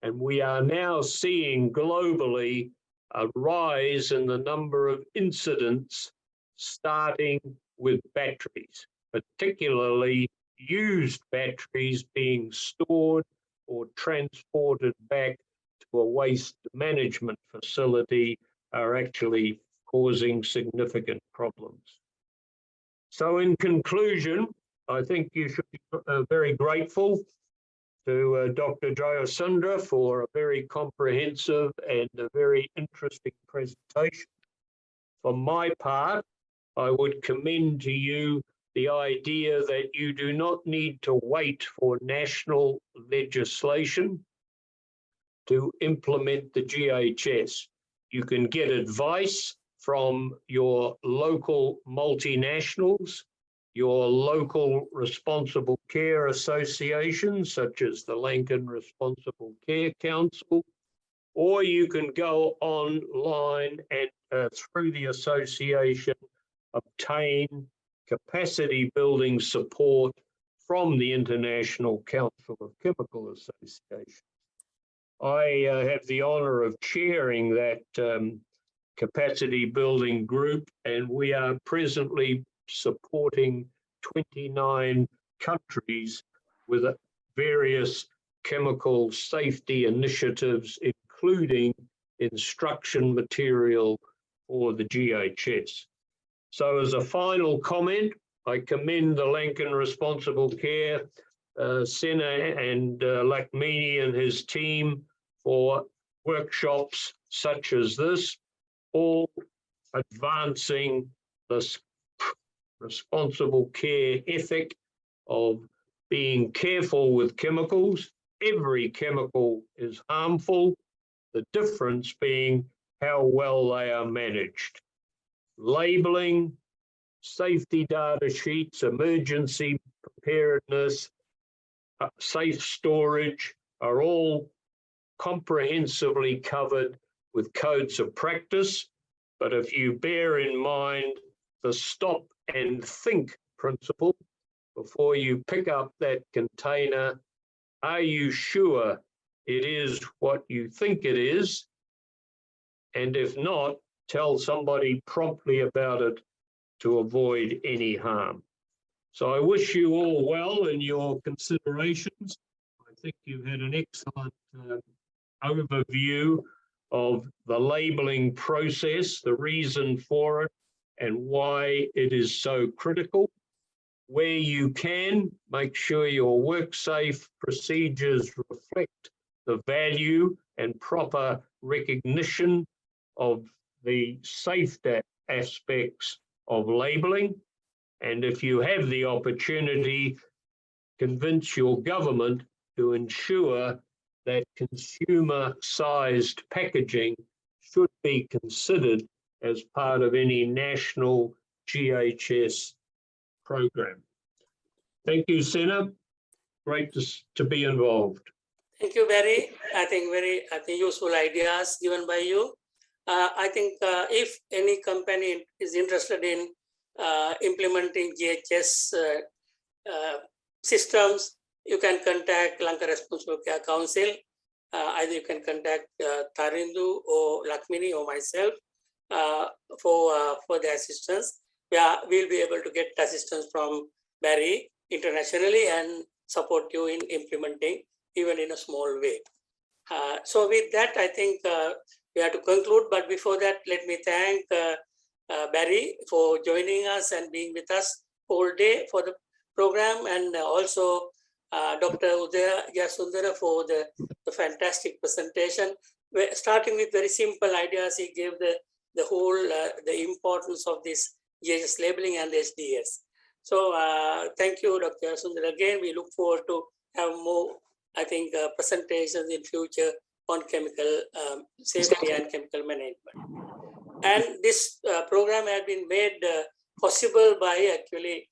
And we are now seeing globally a rise in the number of incidents starting with batteries, particularly used batteries being stored or transported back to a waste management facility are actually causing significant problems. So in conclusion, I think you should be very grateful to Dr. Jayasundara for a very comprehensive and a very interesting presentation. For my part, I would commend to you the idea that you do not need to wait for national legislation to implement the GHS. You can get advice from your local multinationals, your local responsible care associations, such as the Lankan Responsible Care Council, or you can go online and through the association obtain capacity building support from the International Council of Chemical Associations. I have the honor of chairing that capacity building group, and we are presently supporting 29 countries with various chemical safety initiatives, including instruction material for the GHS. So as a final comment, I commend the Lankan Responsible Care Sena and Lakmini and his team for workshops such as this, all advancing this responsible care ethic of being careful with chemicals. Every chemical is harmful, the difference being how well they are managed. Labeling, safety data sheets, emergency preparedness, safe storage are all comprehensively covered with codes of practice. But if you bear in mind the stop and think principle before you pick up that container, are you sure it is what you think it is? And if not, tell somebody promptly about it to avoid any harm. So I wish you all well in your considerations. I think you've had an excellent overview of the labeling process, the reason for it, and why it is so critical. Where you can, make sure your WorkSafe procedures reflect the value and proper recognition of the safety aspects of labeling. And if you have the opportunity, convince your government to ensure that consumer-sized packaging should be considered as part of any national GHS program. Thank you, Sena. Great to be involved. Thank you, Barry. I think very useful ideas given by you. I think if any company is interested in implementing GHS systems, you can contact Lanka Responsible Care Council. Either you can contact Tarindu or Lakmini or myself. for the assistance. We'll be able to get assistance from Barry internationally and support you in implementing even in a small way. So with that, I think we have to conclude. But before that, let me thank Barry for joining us and being with us all day for the program, and also Dr. Udaya Sundara for the fantastic presentation. We're starting with very simple ideas. He gave the whole the importance of this GHS labeling and SDS. So thank you, Dr. Sundara. Again, we look forward to have more, I think, presentations in future on chemical safety and chemical management. And this program has been made possible by actually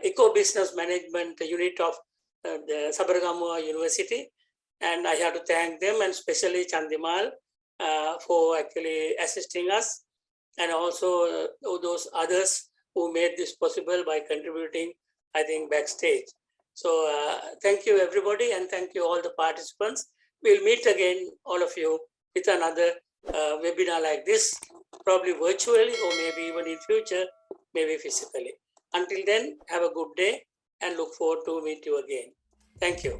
EcoBusiness Management Unit of the Sabaragamuwa University. And I have to thank them, and especially Chandimal for actually assisting us, and also those others who made this possible by contributing, I think, backstage. So thank you, everybody, and thank you all the participants. We'll meet again, all of you, with another webinar like this, probably virtually or maybe even in future, maybe physically. Until then, have a good day and look forward to meet you again. Thank you.